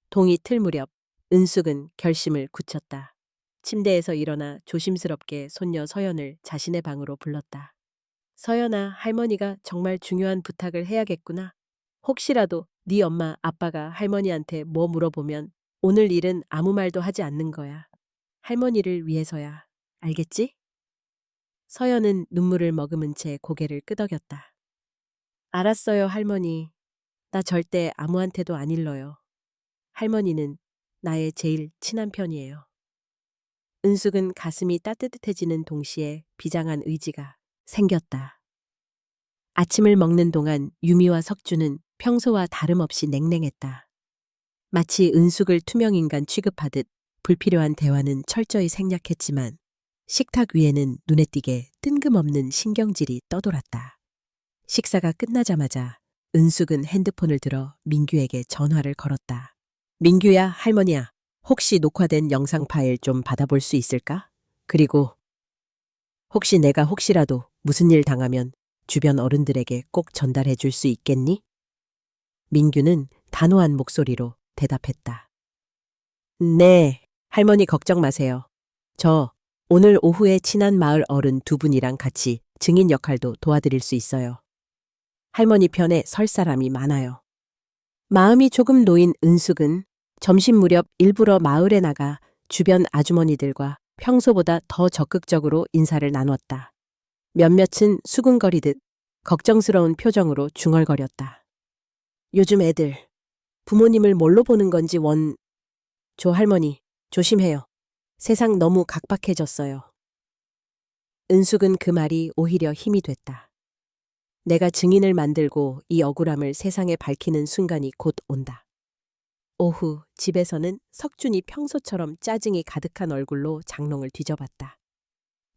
동이 틀 무렵 은숙은 결심을 굳혔다. 침대에서 일어나 조심스럽게 손녀 서연을 자신의 방으로 불렀다. 서연아, 할머니가 정말 중요한 부탁을 해야겠구나. 혹시라도 네 엄마, 아빠가 할머니한테 뭐 물어보면 오늘 일은 아무 말도 하지 않는 거야. 할머니를 위해서야. 알겠지? 서연은 눈물을 머금은 채 고개를 끄덕였다. 알았어요, 할머니. 나 절대 아무한테도 안 일러요. 할머니는 나의 제일 친한 편이에요. 은숙은 가슴이 따뜻해지는 동시에 비장한 의지가 생겼다. 아침을 먹는 동안 유미와 석주는 평소와 다름없이 냉랭했다. 마치 은숙을 투명인간 취급하듯 불필요한 대화는 철저히 생략했지만 식탁 위에는 눈에 띄게 뜬금없는 신경질이 떠돌았다. 식사가 끝나자마자 은숙은 핸드폰을 들어 민규에게 전화를 걸었다. 민규야, 할머니야. 혹시 녹화된 영상 파일 좀 받아볼 수 있을까? 그리고 혹시 내가 혹시라도 무슨 일 당하면 주변 어른들에게 꼭 전달해 줄 수 있겠니? 민규는 단호한 목소리로 대답했다. 네, 할머니 걱정 마세요. 저 오늘 오후에 친한 마을 어른 두 분이랑 같이 증인 역할도 도와드릴 수 있어요. 할머니 편에 설 사람이 많아요. 마음이 조금 놓인 은숙은 점심 무렵 일부러 마을에 나가 주변 아주머니들과 평소보다 더 적극적으로 인사를 나눴다. 몇몇은 수군거리듯 걱정스러운 표정으로 중얼거렸다. 요즘 애들 부모님을 뭘로 보는 건지 조 할머니 조심해요. 세상 너무 각박해졌어요. 은숙은 그 말이 오히려 힘이 됐다. 내가 증인을 만들고 이 억울함을 세상에 밝히는 순간이 곧 온다. 오후 집에서는 석준이 평소처럼 짜증이 가득한 얼굴로 장롱을 뒤져봤다.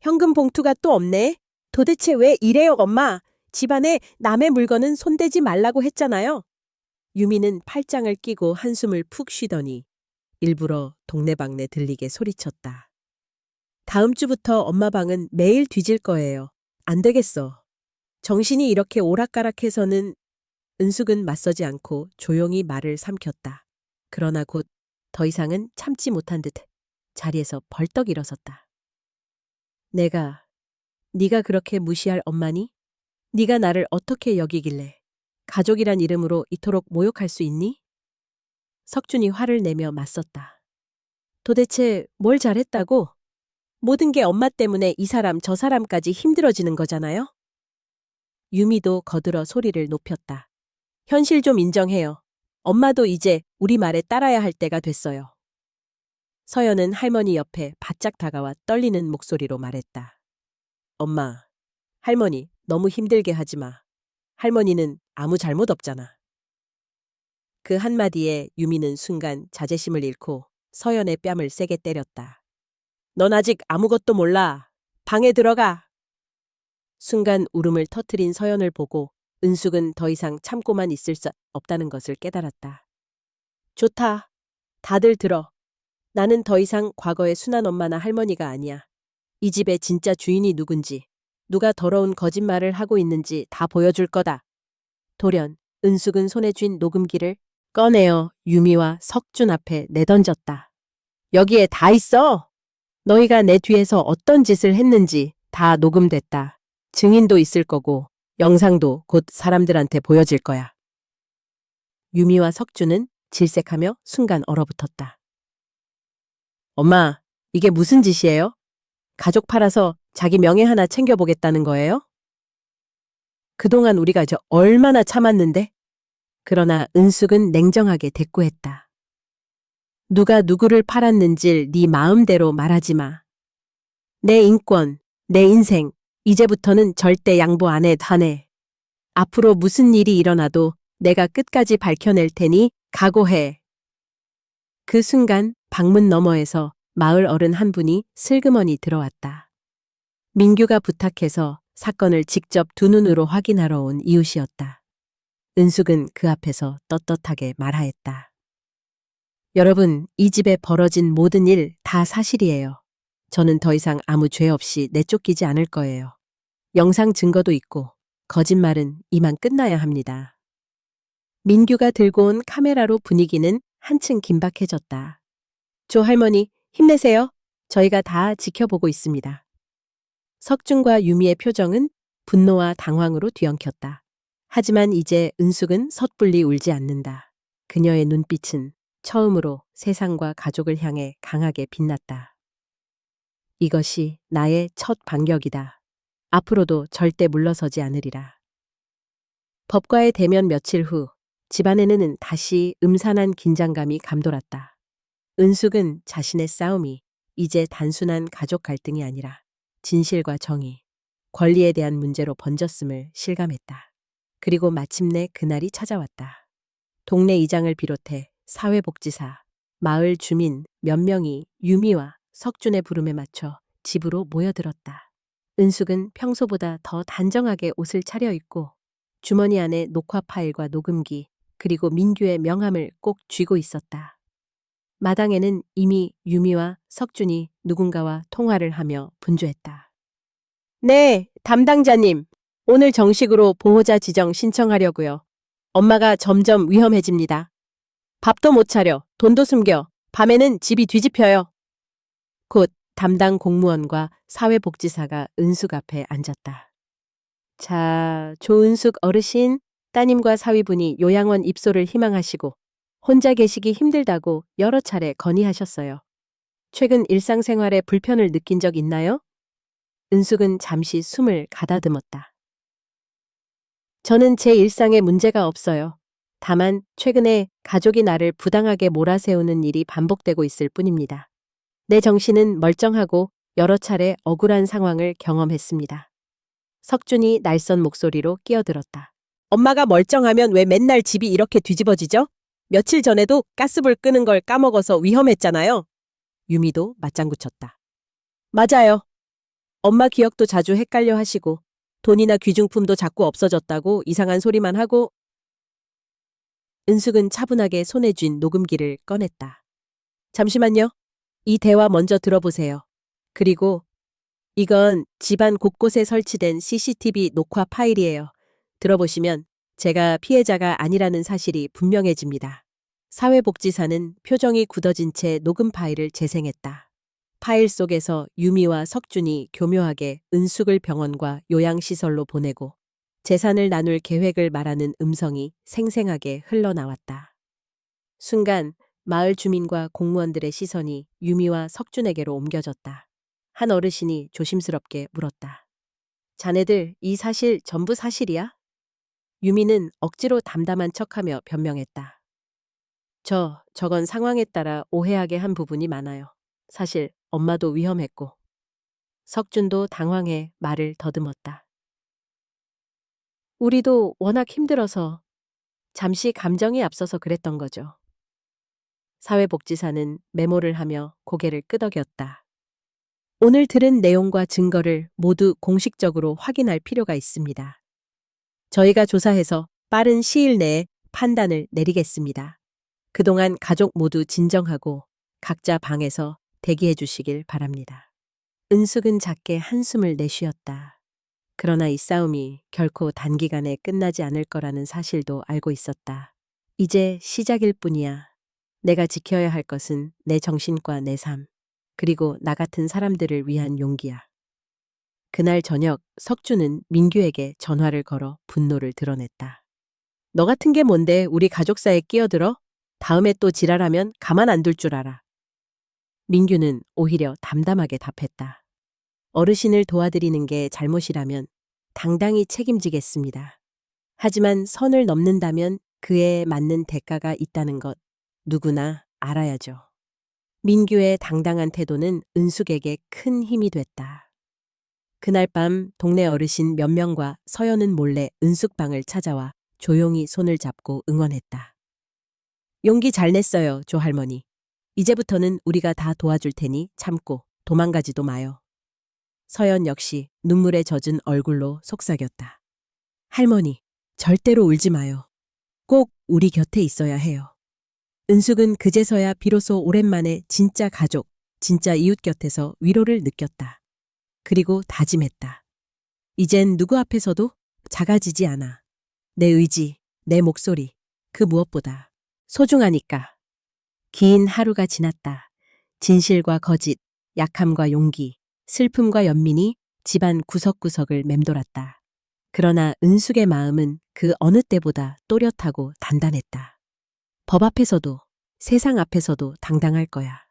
현금 봉투가 또 없네. 도대체 왜 이래요, 엄마? 집안에 남의 물건은 손대지 말라고 했잖아요. 유미는 팔짱을 끼고 한숨을 푹 쉬더니 일부러 동네방네 들리게 소리쳤다. 다음 주부터 엄마 방은 매일 뒤질 거예요. 안 되겠어. 정신이 이렇게 오락가락해서는 은숙은 맞서지 않고 조용히 말을 삼켰다. 그러나 곧 더 이상은 참지 못한 듯 자리에서 벌떡 일어섰다. 네가 그렇게 무시할 엄마니? 네가 나를 어떻게 여기길래 가족이란 이름으로 이토록 모욕할 수 있니? 석준이 화를 내며 맞섰다. 도대체 뭘 잘했다고? 모든 게 엄마 때문에 이 사람 저 사람까지 힘들어지는 거잖아요? 유미도 거들어 소리를 높였다. 현실 좀 인정해요. 엄마도 이제 우리 말에 따라야 할 때가 됐어요. 서연은 할머니 옆에 바짝 다가와 떨리는 목소리로 말했다. 엄마, 할머니 너무 힘들게 하지 마. 할머니는 아무 잘못 없잖아. 그 한마디에 유미는 순간 자제심을 잃고 서연의 뺨을 세게 때렸다. 넌 아직 아무것도 몰라. 방에 들어가. 순간 울음을 터뜨린 서연을 보고 은숙은 더 이상 참고만 있을 수 없다는 것을 깨달았다. 좋다. 다들 들어. 나는 더 이상 과거의 순한 엄마나 할머니가 아니야. 이 집의 진짜 주인이 누군지, 누가 더러운 거짓말을 하고 있는지 다 보여줄 거다. 돌연 은숙은 손에 쥔 녹음기를 꺼내어 유미와 석준 앞에 내던졌다. 여기에 다 있어. 너희가 내 뒤에서 어떤 짓을 했는지 다 녹음됐다. 증인도 있을 거고 영상도 곧 사람들한테 보여질 거야. 유미와 석준은 질색하며 순간 얼어붙었다. 엄마, 이게 무슨 짓이에요? 가족 팔아서 자기 명예 하나 챙겨보겠다는 거예요? 그동안 우리가 얼마나 참았는데? 그러나 은숙은 냉정하게 대꾸했다. 누가 누구를 팔았는질 네 마음대로 말하지 마. 내 인권, 내 인생, 이제부터는 절대 양보 안 해, 다네. 앞으로 무슨 일이 일어나도 내가 끝까지 밝혀낼 테니 각오해. 그 순간 방문 너머에서 마을 어른 한 분이 슬그머니 들어왔다. 민규가 부탁해서 사건을 직접 두 눈으로 확인하러 온 이웃이었다. 은숙은 그 앞에서 떳떳하게 말하였다. 여러분, 이 집에 벌어진 모든 일 다 사실이에요. 저는 더 이상 아무 죄 없이 내쫓기지 않을 거예요. 영상 증거도 있고 거짓말은 이만 끝나야 합니다. 민규가 들고 온 카메라로 분위기는 한층 긴박해졌다. 조 할머니, 힘내세요. 저희가 다 지켜보고 있습니다. 석준과 유미의 표정은 분노와 당황으로 뒤엉켰다. 하지만 이제 은숙은 섣불리 울지 않는다. 그녀의 눈빛은 처음으로 세상과 가족을 향해 강하게 빛났다. 이것이 나의 첫 반격이다. 앞으로도 절대 물러서지 않으리라. 법과의 대면 며칠 후 집안에는 다시 음산한 긴장감이 감돌았다. 은숙은 자신의 싸움이 이제 단순한 가족 갈등이 아니라 진실과 정의, 권리에 대한 문제로 번졌음을 실감했다. 그리고 마침내 그날이 찾아왔다. 동네 이장을 비롯해 사회복지사, 마을 주민 몇 명이 유미와 석준의 부름에 맞춰 집으로 모여들었다. 은숙은 평소보다 더 단정하게 옷을 차려입고 주머니 안에 녹화 파일과 녹음기 그리고 민규의 명함을 꼭 쥐고 있었다. 마당에는 이미 유미와 석준이 누군가와 통화를 하며 분주했다. 네, 담당자님. 오늘 정식으로 보호자 지정 신청하려고요. 엄마가 점점 위험해집니다. 밥도 못 차려, 돈도 숨겨, 밤에는 집이 뒤집혀요. 곧 담당 공무원과 사회복지사가 은숙 앞에 앉았다. 자, 조은숙 어르신, 따님과 사위분이 요양원 입소를 희망하시고 혼자 계시기 힘들다고 여러 차례 건의하셨어요. 최근 일상생활에 불편을 느낀 적 있나요? 은숙은 잠시 숨을 가다듬었다. 저는 제 일상에 문제가 없어요. 다만 최근에 가족이 나를 부당하게 몰아세우는 일이 반복되고 있을 뿐입니다. 내 정신은 멀쩡하고 여러 차례 억울한 상황을 경험했습니다. 석준이 날선 목소리로 끼어들었다. 엄마가 멀쩡하면 왜 맨날 집이 이렇게 뒤집어지죠? 며칠 전에도 가스불 끄는 걸 까먹어서 위험했잖아요. 유미도 맞장구 쳤다. 맞아요. 엄마 기억도 자주 헷갈려 하시고 돈이나 귀중품도 자꾸 없어졌다고 이상한 소리만 하고. 은숙은 차분하게 손에 쥔 녹음기를 꺼냈다. 잠시만요. 이 대화 먼저 들어보세요. 그리고 이건 집안 곳곳에 설치된 CCTV 녹화 파일이에요. 들어보시면 제가 피해자가 아니라는 사실이 분명해집니다. 사회복지사는 표정이 굳어진 채 녹음 파일을 재생했다. 파일 속에서 유미와 석준이 교묘하게 은숙을 병원과 요양시설로 보내고 재산을 나눌 계획을 말하는 음성이 생생하게 흘러나왔다. 순간 마을 주민과 공무원들의 시선이 유미와 석준에게로 옮겨졌다. 한 어르신이 조심스럽게 물었다. 자네들 이 사실 전부 사실이야? 유미는 억지로 담담한 척하며 변명했다. 저건 상황에 따라 오해하게 한 부분이 많아요. 사실 엄마도 위험했고. 석준도 당황해 말을 더듬었다. 우리도 워낙 힘들어서 잠시 감정이 앞서서 그랬던 거죠. 사회복지사는 메모를 하며 고개를 끄덕였다. 오늘 들은 내용과 증거를 모두 공식적으로 확인할 필요가 있습니다. 저희가 조사해서 빠른 시일 내에 판단을 내리겠습니다. 그동안 가족 모두 진정하고 각자 방에서 대기해 주시길 바랍니다. 은숙은 작게 한숨을 내쉬었다. 그러나 이 싸움이 결코 단기간에 끝나지 않을 거라는 사실도 알고 있었다. 이제 시작일 뿐이야. 내가 지켜야 할 것은 내 정신과 내 삶, 그리고 나 같은 사람들을 위한 용기야. 그날 저녁 석준은 민규에게 전화를 걸어 분노를 드러냈다. 너 같은 게 뭔데 우리 가족사에 끼어들어? 다음에 또 지랄하면 가만 안 둘 줄 알아. 민규는 오히려 담담하게 답했다. 어르신을 도와드리는 게 잘못이라면 당당히 책임지겠습니다. 하지만 선을 넘는다면 그에 맞는 대가가 있다는 것 누구나 알아야죠. 민규의 당당한 태도는 은숙에게 큰 힘이 됐다. 그날 밤 동네 어르신 몇 명과 서연은 몰래 은숙 방을 찾아와 조용히 손을 잡고 응원했다. 용기 잘 냈어요, 조 할머니. 이제부터는 우리가 다 도와줄 테니 참고 도망가지도 마요. 서연 역시 눈물에 젖은 얼굴로 속삭였다. 할머니, 절대로 울지 마요. 꼭 우리 곁에 있어야 해요. 은숙은 그제서야 비로소 오랜만에 진짜 가족, 진짜 이웃 곁에서 위로를 느꼈다. 그리고 다짐했다. 이젠 누구 앞에서도 작아지지 않아. 내 의지, 내 목소리, 그 무엇보다 소중하니까. 긴 하루가 지났다. 진실과 거짓, 약함과 용기, 슬픔과 연민이 집안 구석구석을 맴돌았다. 그러나 은숙의 마음은 그 어느 때보다 또렷하고 단단했다. 법 앞에서도 세상 앞에서도 당당할 거야.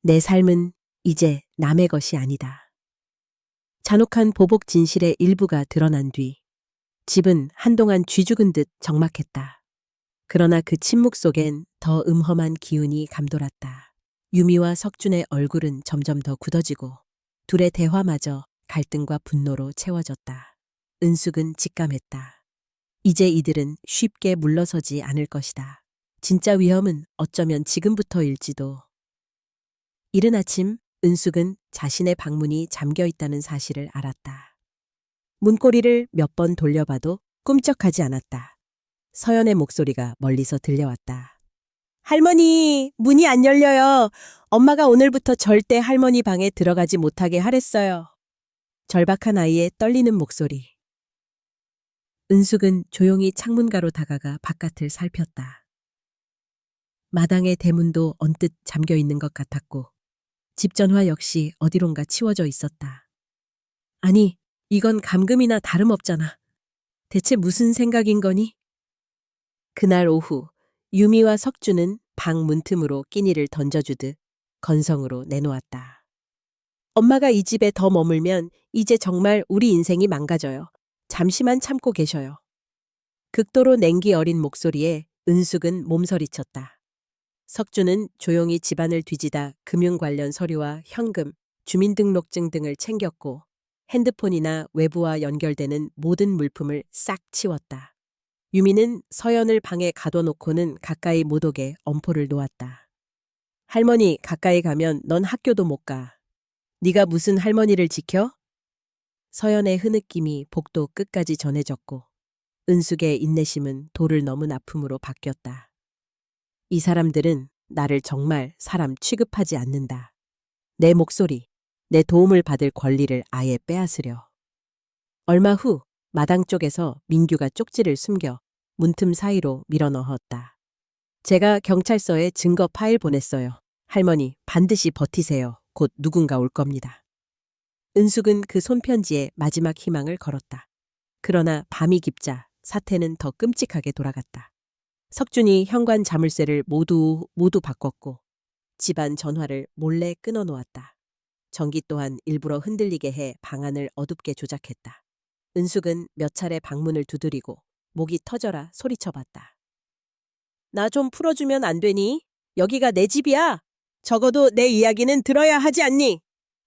내 삶은 이제 남의 것이 아니다. 잔혹한 보복 진실의 일부가 드러난 뒤 집은 한동안 쥐죽은 듯 적막했다. 그러나 그 침묵 속엔 더 음험한 기운이 감돌았다. 유미와 석준의 얼굴은 점점 더 굳어지고 둘의 대화마저 갈등과 분노로 채워졌다. 은숙은 직감했다. 이제 이들은 쉽게 물러서지 않을 것이다. 진짜 위험은 어쩌면 지금부터일지도. 이른 아침 은숙은 자신의 방문이 잠겨 있다는 사실을 알았다. 문고리를 몇 번 돌려봐도 꿈쩍하지 않았다. 서연의 목소리가 멀리서 들려왔다. 할머니, 문이 안 열려요. 엄마가 오늘부터 절대 할머니 방에 들어가지 못하게 하랬어요. 절박한 아이의 떨리는 목소리. 은숙은 조용히 창문가로 다가가 바깥을 살폈다. 마당의 대문도 언뜻 잠겨 있는 것 같았고 집 전화 역시 어디론가 치워져 있었다. 아니, 이건 감금이나 다름없잖아. 대체 무슨 생각인 거니? 그날 오후 유미와 석주는 방 문틈으로 끼니를 던져주듯 건성으로 내놓았다. 엄마가 이 집에 더 머물면 이제 정말 우리 인생이 망가져요. 잠시만 참고 계셔요. 극도로 냉기 어린 목소리에 은숙은 몸서리쳤다. 석주는 조용히 집안을 뒤지다 금융 관련 서류와 현금, 주민등록증 등을 챙겼고 핸드폰이나 외부와 연결되는 모든 물품을 싹 치웠다. 유미는 서연을 방에 가둬놓고는 가까이 못 오게 엄포를 놓았다. 할머니 가까이 가면 넌 학교도 못 가. 네가 무슨 할머니를 지켜? 서연의 흐느낌이 복도 끝까지 전해졌고 은숙의 인내심은 도를 넘은 아픔으로 바뀌었다. 이 사람들은 나를 정말 사람 취급하지 않는다. 내 목소리, 내 도움을 받을 권리를 아예 빼앗으려. 얼마 후 마당 쪽에서 민규가 쪽지를 숨겨 문틈 사이로 밀어넣었다. 제가 경찰서에 증거 파일 보냈어요. 할머니 반드시 버티세요. 곧 누군가 올 겁니다. 은숙은 그 손편지에 마지막 희망을 걸었다. 그러나 밤이 깊자 사태는 더 끔찍하게 돌아갔다. 석준이 현관 자물쇠를 모두 바꿨고 집안 전화를 몰래 끊어놓았다. 전기 또한 일부러 흔들리게 해 방안을 어둡게 조작했다. 은숙은 몇 차례 방문을 두드리고 목이 터져라 소리쳐봤다. 나 좀 풀어주면 안 되니? 여기가 내 집이야. 적어도 내 이야기는 들어야 하지 않니?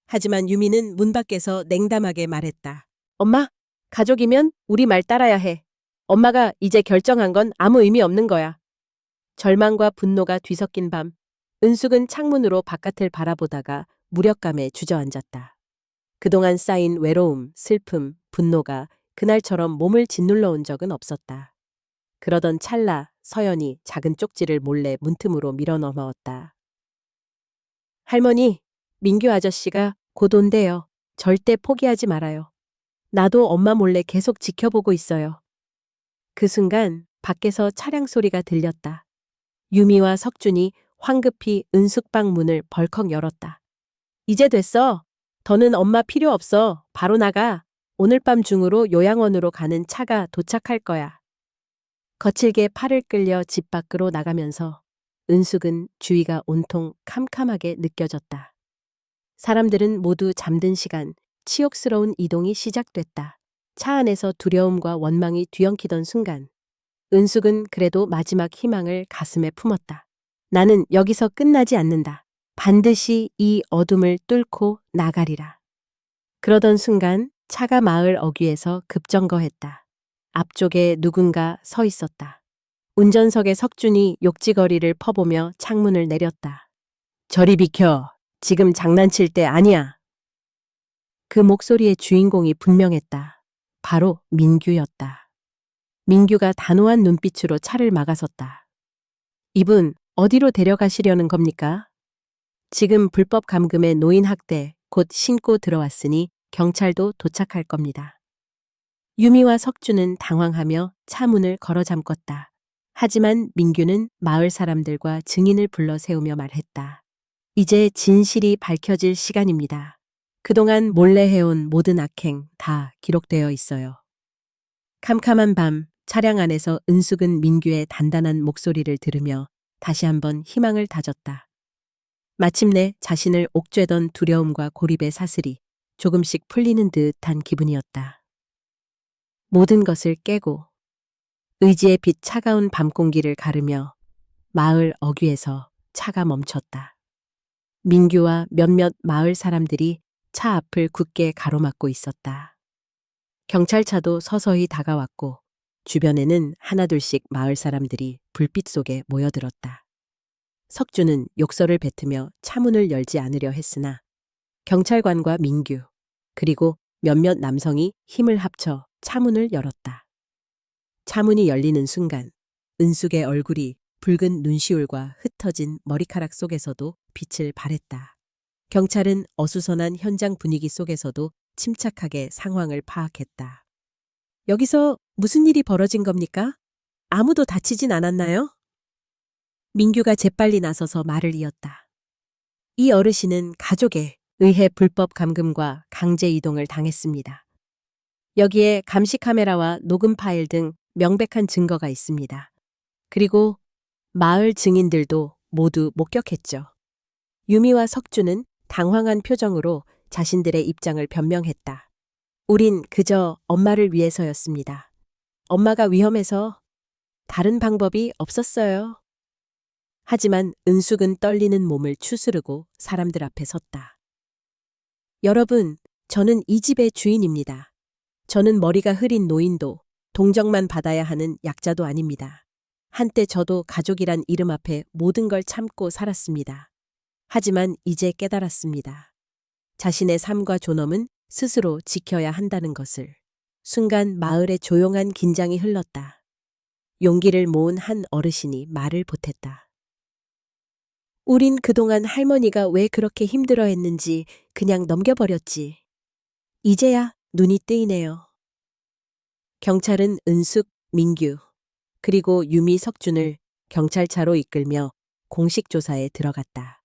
하지만 유미는 문 밖에서 냉담하게 말했다. 엄마, 가족이면 우리 말 따라야 해. 엄마가 이제 결정한 건 아무 의미 없는 거야. 절망과 분노가 뒤섞인 밤, 은숙은 창문으로 바깥을 바라보다가 무력감에 주저앉았다. 그동안 쌓인 외로움, 슬픔, 분노가 그날처럼 몸을 짓눌러 온 적은 없었다. 그러던 찰나 서연이 작은 쪽지를 몰래 문틈으로 밀어넣었다. 할머니, 민규 아저씨가 곧 온대요. 절대 포기하지 말아요. 나도 엄마 몰래 계속 지켜보고 있어요. 그 순간 밖에서 차량 소리가 들렸다. 유미와 석준이 황급히 은숙방 문을 벌컥 열었다. 이제 됐어. 더는 엄마 필요 없어. 바로 나가. 오늘 밤 중으로 요양원으로 가는 차가 도착할 거야. 거칠게 팔을 끌려 집 밖으로 나가면서 은숙은 주위가 온통 캄캄하게 느껴졌다. 사람들은 모두 잠든 시간 치욕스러운 이동이 시작됐다. 차 안에서 두려움과 원망이 뒤엉키던 순간 은숙은 그래도 마지막 희망을 가슴에 품었다. 나는 여기서 끝나지 않는다. 반드시 이 어둠을 뚫고 나가리라. 그러던 순간 차가 마을 어귀에서 급정거했다. 앞쪽에 누군가 서 있었다. 운전석의 석준이 욕지거리를 퍼보며 창문을 내렸다. 저리 비켜. 지금 장난칠 때 아니야. 그 목소리의 주인공이 분명했다. 바로 민규였다. 민규가 단호한 눈빛으로 차를 막아섰다. 이분 어디로 데려가시려는 겁니까? 지금 불법 감금의 노인 학대 곧 신고 들어왔으니 경찰도 도착할 겁니다. 유미와 석주는 당황하며 차 문을 걸어 잠궜다. 하지만 민규는 마을 사람들과 증인을 불러 세우며 말했다. 이제 진실이 밝혀질 시간입니다. 그동안 몰래 해온 모든 악행 다 기록되어 있어요. 캄캄한 밤 차량 안에서 은숙은 민규의 단단한 목소리를 들으며 다시 한번 희망을 다졌다. 마침내 자신을 옥죄던 두려움과 고립의 사슬이 조금씩 풀리는 듯한 기분이었다. 모든 것을 깨고 의지의 빛 차가운 밤 공기를 가르며 마을 어귀에서 차가 멈췄다. 민규와 몇몇 마을 사람들이 차 앞을 굳게 가로막고 있었다. 경찰차도 서서히 다가왔고 주변에는 하나둘씩 마을 사람들이 불빛 속에 모여들었다. 석주는 욕설을 뱉으며 차문을 열지 않으려 했으나 경찰관과 민규 그리고 몇몇 남성이 힘을 합쳐 차문을 열었다. 차문이 열리는 순간 은숙의 얼굴이 붉은 눈시울과 흩어진 머리카락 속에서도 빛을 발했다. 경찰은 어수선한 현장 분위기 속에서도 침착하게 상황을 파악했다. 여기서 무슨 일이 벌어진 겁니까? 아무도 다치진 않았나요? 민규가 재빨리 나서서 말을 이었다. 이 어르신은 가족에 의해 불법 감금과 강제 이동을 당했습니다. 여기에 감시 카메라와 녹음 파일 등 명백한 증거가 있습니다. 그리고 마을 증인들도 모두 목격했죠. 유미와 석주는 당황한 표정으로 자신들의 입장을 변명했다. 우린 그저 엄마를 위해서였습니다. 엄마가 위험해서 다른 방법이 없었어요. 하지만 은숙은 떨리는 몸을 추스르고 사람들 앞에 섰다. 여러분, 저는 이 집의 주인입니다. 저는 머리가 흐린 노인도 동정만 받아야 하는 약자도 아닙니다. 한때 저도 가족이란 이름 앞에 모든 걸 참고 살았습니다. 하지만 이제 깨달았습니다. 자신의 삶과 존엄은 스스로 지켜야 한다는 것을. 순간 마을에 조용한 긴장이 흘렀다. 용기를 모은 한 어르신이 말을 보탰다. 우린 그동안 할머니가 왜 그렇게 힘들어했는지 그냥 넘겨버렸지. 이제야 눈이 뜨이네요. 경찰은 은숙, 민규, 그리고 유미 석준을 경찰차로 이끌며 공식 조사에 들어갔다.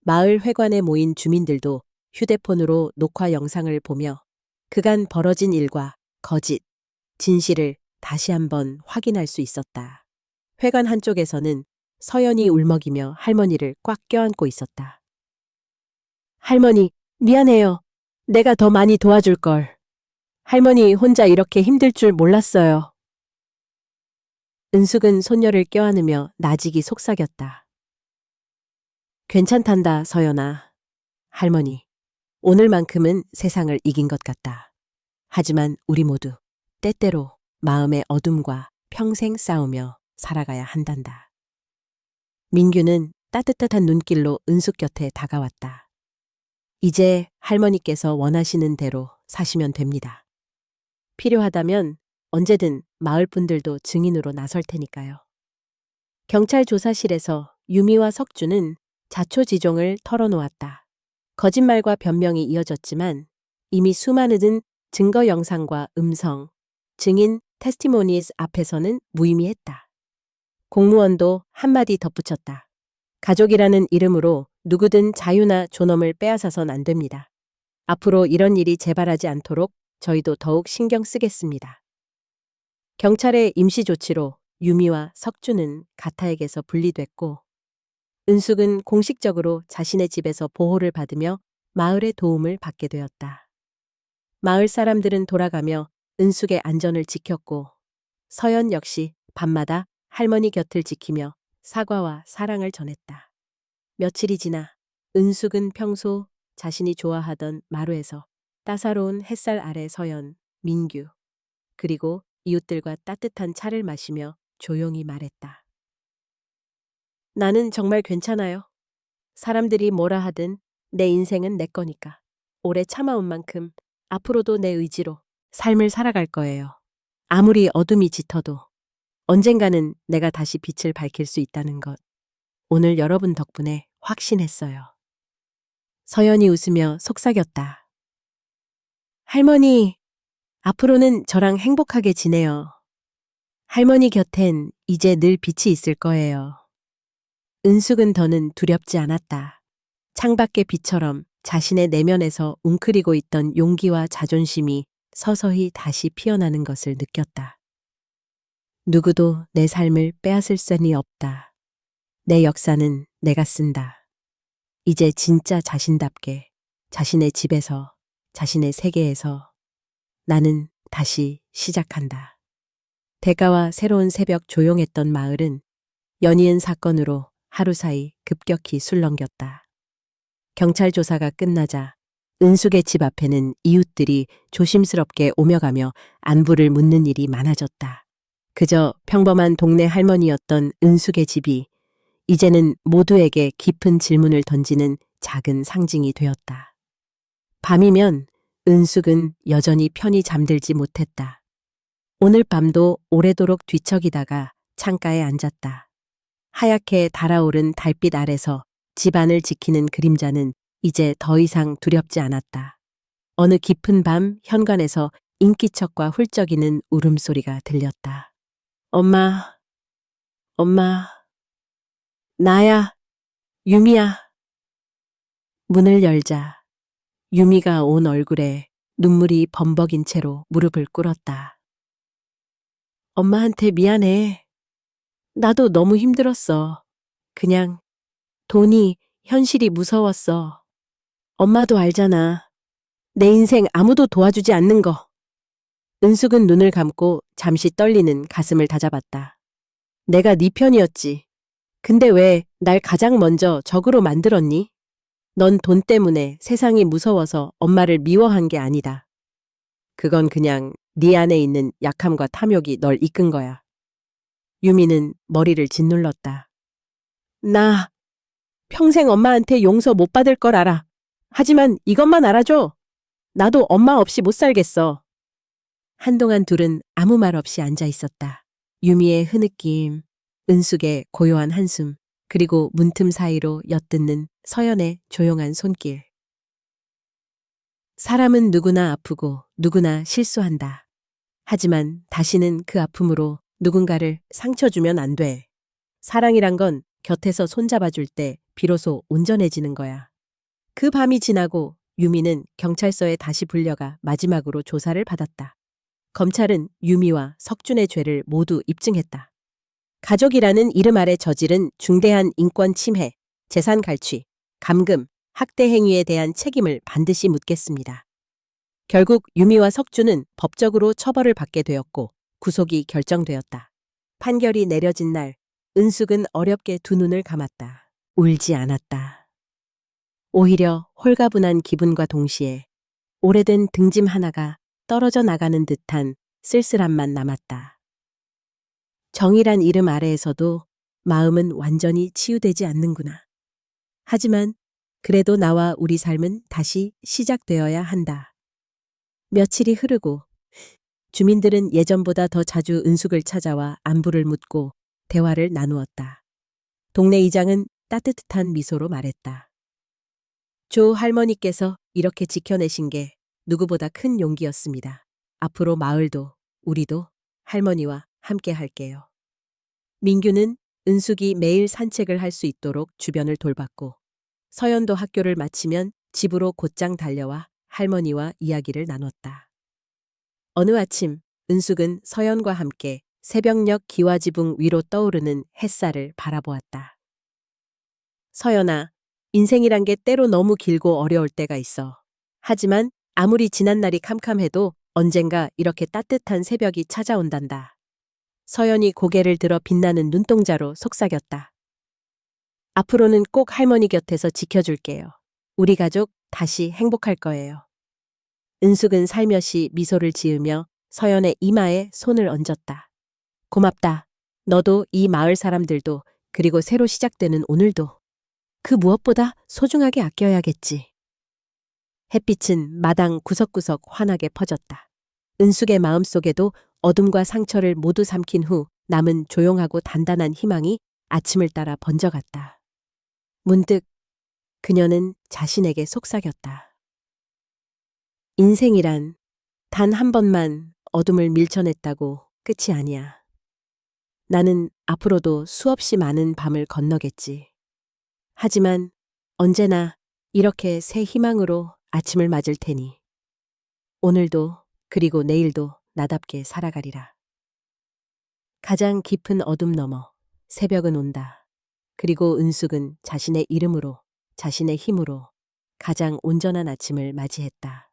마을 회관에 모인 주민들도 휴대폰으로 녹화 영상을 보며 그간 벌어진 일과 거짓, 진실을 다시 한번 확인할 수 있었다. 회관 한쪽에서는 서연이 울먹이며 할머니를 꽉 껴안고 있었다. 할머니, 미안해요. 내가 더 많이 도와줄걸. 할머니 혼자 이렇게 힘들 줄 몰랐어요. 은숙은 손녀를 껴안으며 나직이 속삭였다. 괜찮단다, 서연아. 할머니, 오늘만큼은 세상을 이긴 것 같다. 하지만 우리 모두 때때로 마음의 어둠과 평생 싸우며 살아가야 한단다. 민규는 따뜻한 눈길로 은숙 곁에 다가왔다. 이제 할머니께서 원하시는 대로 사시면 됩니다. 필요하다면 언제든 마을 분들도 증인으로 나설 테니까요. 경찰 조사실에서 유미와 석주는 자초지종을 털어놓았다. 거짓말과 변명이 이어졌지만 이미 수많은 증거 영상과 음성, 증인 테스티모니스 앞에서는 무의미했다. 공무원도 한마디 덧붙였다. 가족이라는 이름으로 누구든 자유나 존엄을 빼앗아선 안 됩니다. 앞으로 이런 일이 재발하지 않도록 저희도 더욱 신경 쓰겠습니다. 경찰의 임시 조치로 유미와 석주는 가타에게서 분리됐고 은숙은 공식적으로 자신의 집에서 보호를 받으며 마을의 도움을 받게 되었다. 마을 사람들은 돌아가며 은숙의 안전을 지켰고 서연 역시 밤마다 할머니 곁을 지키며 사과와 사랑을 전했다. 며칠이 지나 은숙은 평소 자신이 좋아하던 마루에서 따사로운 햇살 아래 서연, 민규, 그리고 이웃들과 따뜻한 차를 마시며 조용히 말했다. 나는 정말 괜찮아요. 사람들이 뭐라 하든 내 인생은 내 거니까. 오래 참아온 만큼 앞으로도 내 의지로 삶을 살아갈 거예요. 아무리 어둠이 짙어도 언젠가는 내가 다시 빛을 밝힐 수 있다는 것. 오늘 여러분 덕분에 확신했어요. 서연이 웃으며 속삭였다. 할머니, 앞으로는 저랑 행복하게 지내요. 할머니 곁엔 이제 늘 빛이 있을 거예요. 은숙은 더는 두렵지 않았다. 창밖의 빛처럼 자신의 내면에서 웅크리고 있던 용기와 자존심이 서서히 다시 피어나는 것을 느꼈다. 누구도 내 삶을 빼앗을 수는 없다. 내 역사는 내가 쓴다. 이제 진짜 자신답게 자신의 집에서, 자신의 세계에서 나는 다시 시작한다. 대가와 새로운 새벽 조용했던 마을은 연이은 사건으로 하루 사이 급격히 술렁겼다. 경찰 조사가 끝나자 은숙의 집 앞에는 이웃들이 조심스럽게 오며 가며 안부를 묻는 일이 많아졌다. 그저 평범한 동네 할머니였던 은숙의 집이 이제는 모두에게 깊은 질문을 던지는 작은 상징이 되었다. 밤이면 은숙은 여전히 편히 잠들지 못했다. 오늘 밤도 오래도록 뒤척이다가 창가에 앉았다. 하얗게 달아오른 달빛 아래서 집안을 지키는 그림자는 이제 더 이상 두렵지 않았다. 어느 깊은 밤 현관에서 인기척과 훌쩍이는 울음소리가 들렸다. 엄마, 엄마, 나야, 유미야. 문을 열자 유미가 온 얼굴에 눈물이 범벅인 채로 무릎을 꿇었다. 엄마한테 미안해. 나도 너무 힘들었어. 그냥 돈이, 현실이 무서웠어. 엄마도 알잖아. 내 인생 아무도 도와주지 않는 거. 은숙은 눈을 감고 잠시 떨리는 가슴을 다잡았다. 내가 네 편이었지. 근데 왜 날 가장 먼저 적으로 만들었니? 넌 돈 때문에 세상이 무서워서 엄마를 미워한 게 아니다. 그건 그냥 네 안에 있는 약함과 탐욕이 널 이끈 거야. 유미는 머리를 짓눌렀다. 나 평생 엄마한테 용서 못 받을 걸 알아. 하지만 이것만 알아줘. 나도 엄마 없이 못 살겠어. 한동안 둘은 아무 말 없이 앉아 있었다. 유미의 흐느낌, 은숙의 고요한 한숨, 그리고 문틈 사이로 엿듣는 서연의 조용한 손길. 사람은 누구나 아프고 누구나 실수한다. 하지만 다시는 그 아픔으로 누군가를 상처 주면 안 돼. 사랑이란 건 곁에서 손잡아줄 때 비로소 온전해지는 거야. 그 밤이 지나고 유미는 경찰서에 다시 불려가 마지막으로 조사를 받았다. 검찰은 유미와 석준의 죄를 모두 입증했다. 가족이라는 이름 아래 저지른 중대한 인권 침해, 재산 갈취, 감금, 학대 행위에 대한 책임을 반드시 묻겠습니다. 결국 유미와 석준은 법적으로 처벌을 받게 되었고 구속이 결정되었다. 판결이 내려진 날 은숙은 어렵게 두 눈을 감았다. 울지 않았다. 오히려 홀가분한 기분과 동시에 오래된 등짐 하나가 떨어져 나가는 듯한 쓸쓸함만 남았다. 정의란 이름 아래에서도 마음은 완전히 치유되지 않는구나. 하지만 그래도 나와 우리 삶은 다시 시작되어야 한다. 며칠이 흐르고 주민들은 예전보다 더 자주 은숙을 찾아와 안부를 묻고 대화를 나누었다. 동네 이장은 따뜻한 미소로 말했다. 조 할머니께서 이렇게 지켜내신 게 누구보다 큰 용기였습니다. 앞으로 마을도 우리도 할머니와 함께 할게요. 민규는 은숙이 매일 산책을 할 수 있도록 주변을 돌봤고 서연도 학교를 마치면 집으로 곧장 달려와 할머니와 이야기를 나눴다. 어느 아침 은숙은 서연과 함께 새벽녘 기와지붕 위로 떠오르는 햇살을 바라보았다. 서연아, 인생이란 게 때로 너무 길고 어려울 때가 있어. 하지만 아무리 지난 날이 캄캄해도 언젠가 이렇게 따뜻한 새벽이 찾아온단다. 서연이 고개를 들어 빛나는 눈동자로 속삭였다. 앞으로는 꼭 할머니 곁에서 지켜줄게요. 우리 가족 다시 행복할 거예요. 은숙은 살며시 미소를 지으며 서연의 이마에 손을 얹었다. 고맙다. 너도 이 마을 사람들도 그리고 새로 시작되는 오늘도. 그 무엇보다 소중하게 아껴야겠지. 햇빛은 마당 구석구석 환하게 퍼졌다. 은숙의 마음속에도 어둠과 상처를 모두 삼킨 후 남은 조용하고 단단한 희망이 아침을 따라 번져갔다. 문득 그녀는 자신에게 속삭였다. 인생이란 단 한 번만 어둠을 밀쳐냈다고 끝이 아니야. 나는 앞으로도 수없이 많은 밤을 건너겠지. 하지만 언제나 이렇게 새 희망으로 아침을 맞을 테니 오늘도 그리고 내일도 나답게 살아가리라. 가장 깊은 어둠 너머 새벽은 온다. 그리고 은숙은 자신의 이름으로, 자신의 힘으로 가장 온전한 아침을 맞이했다.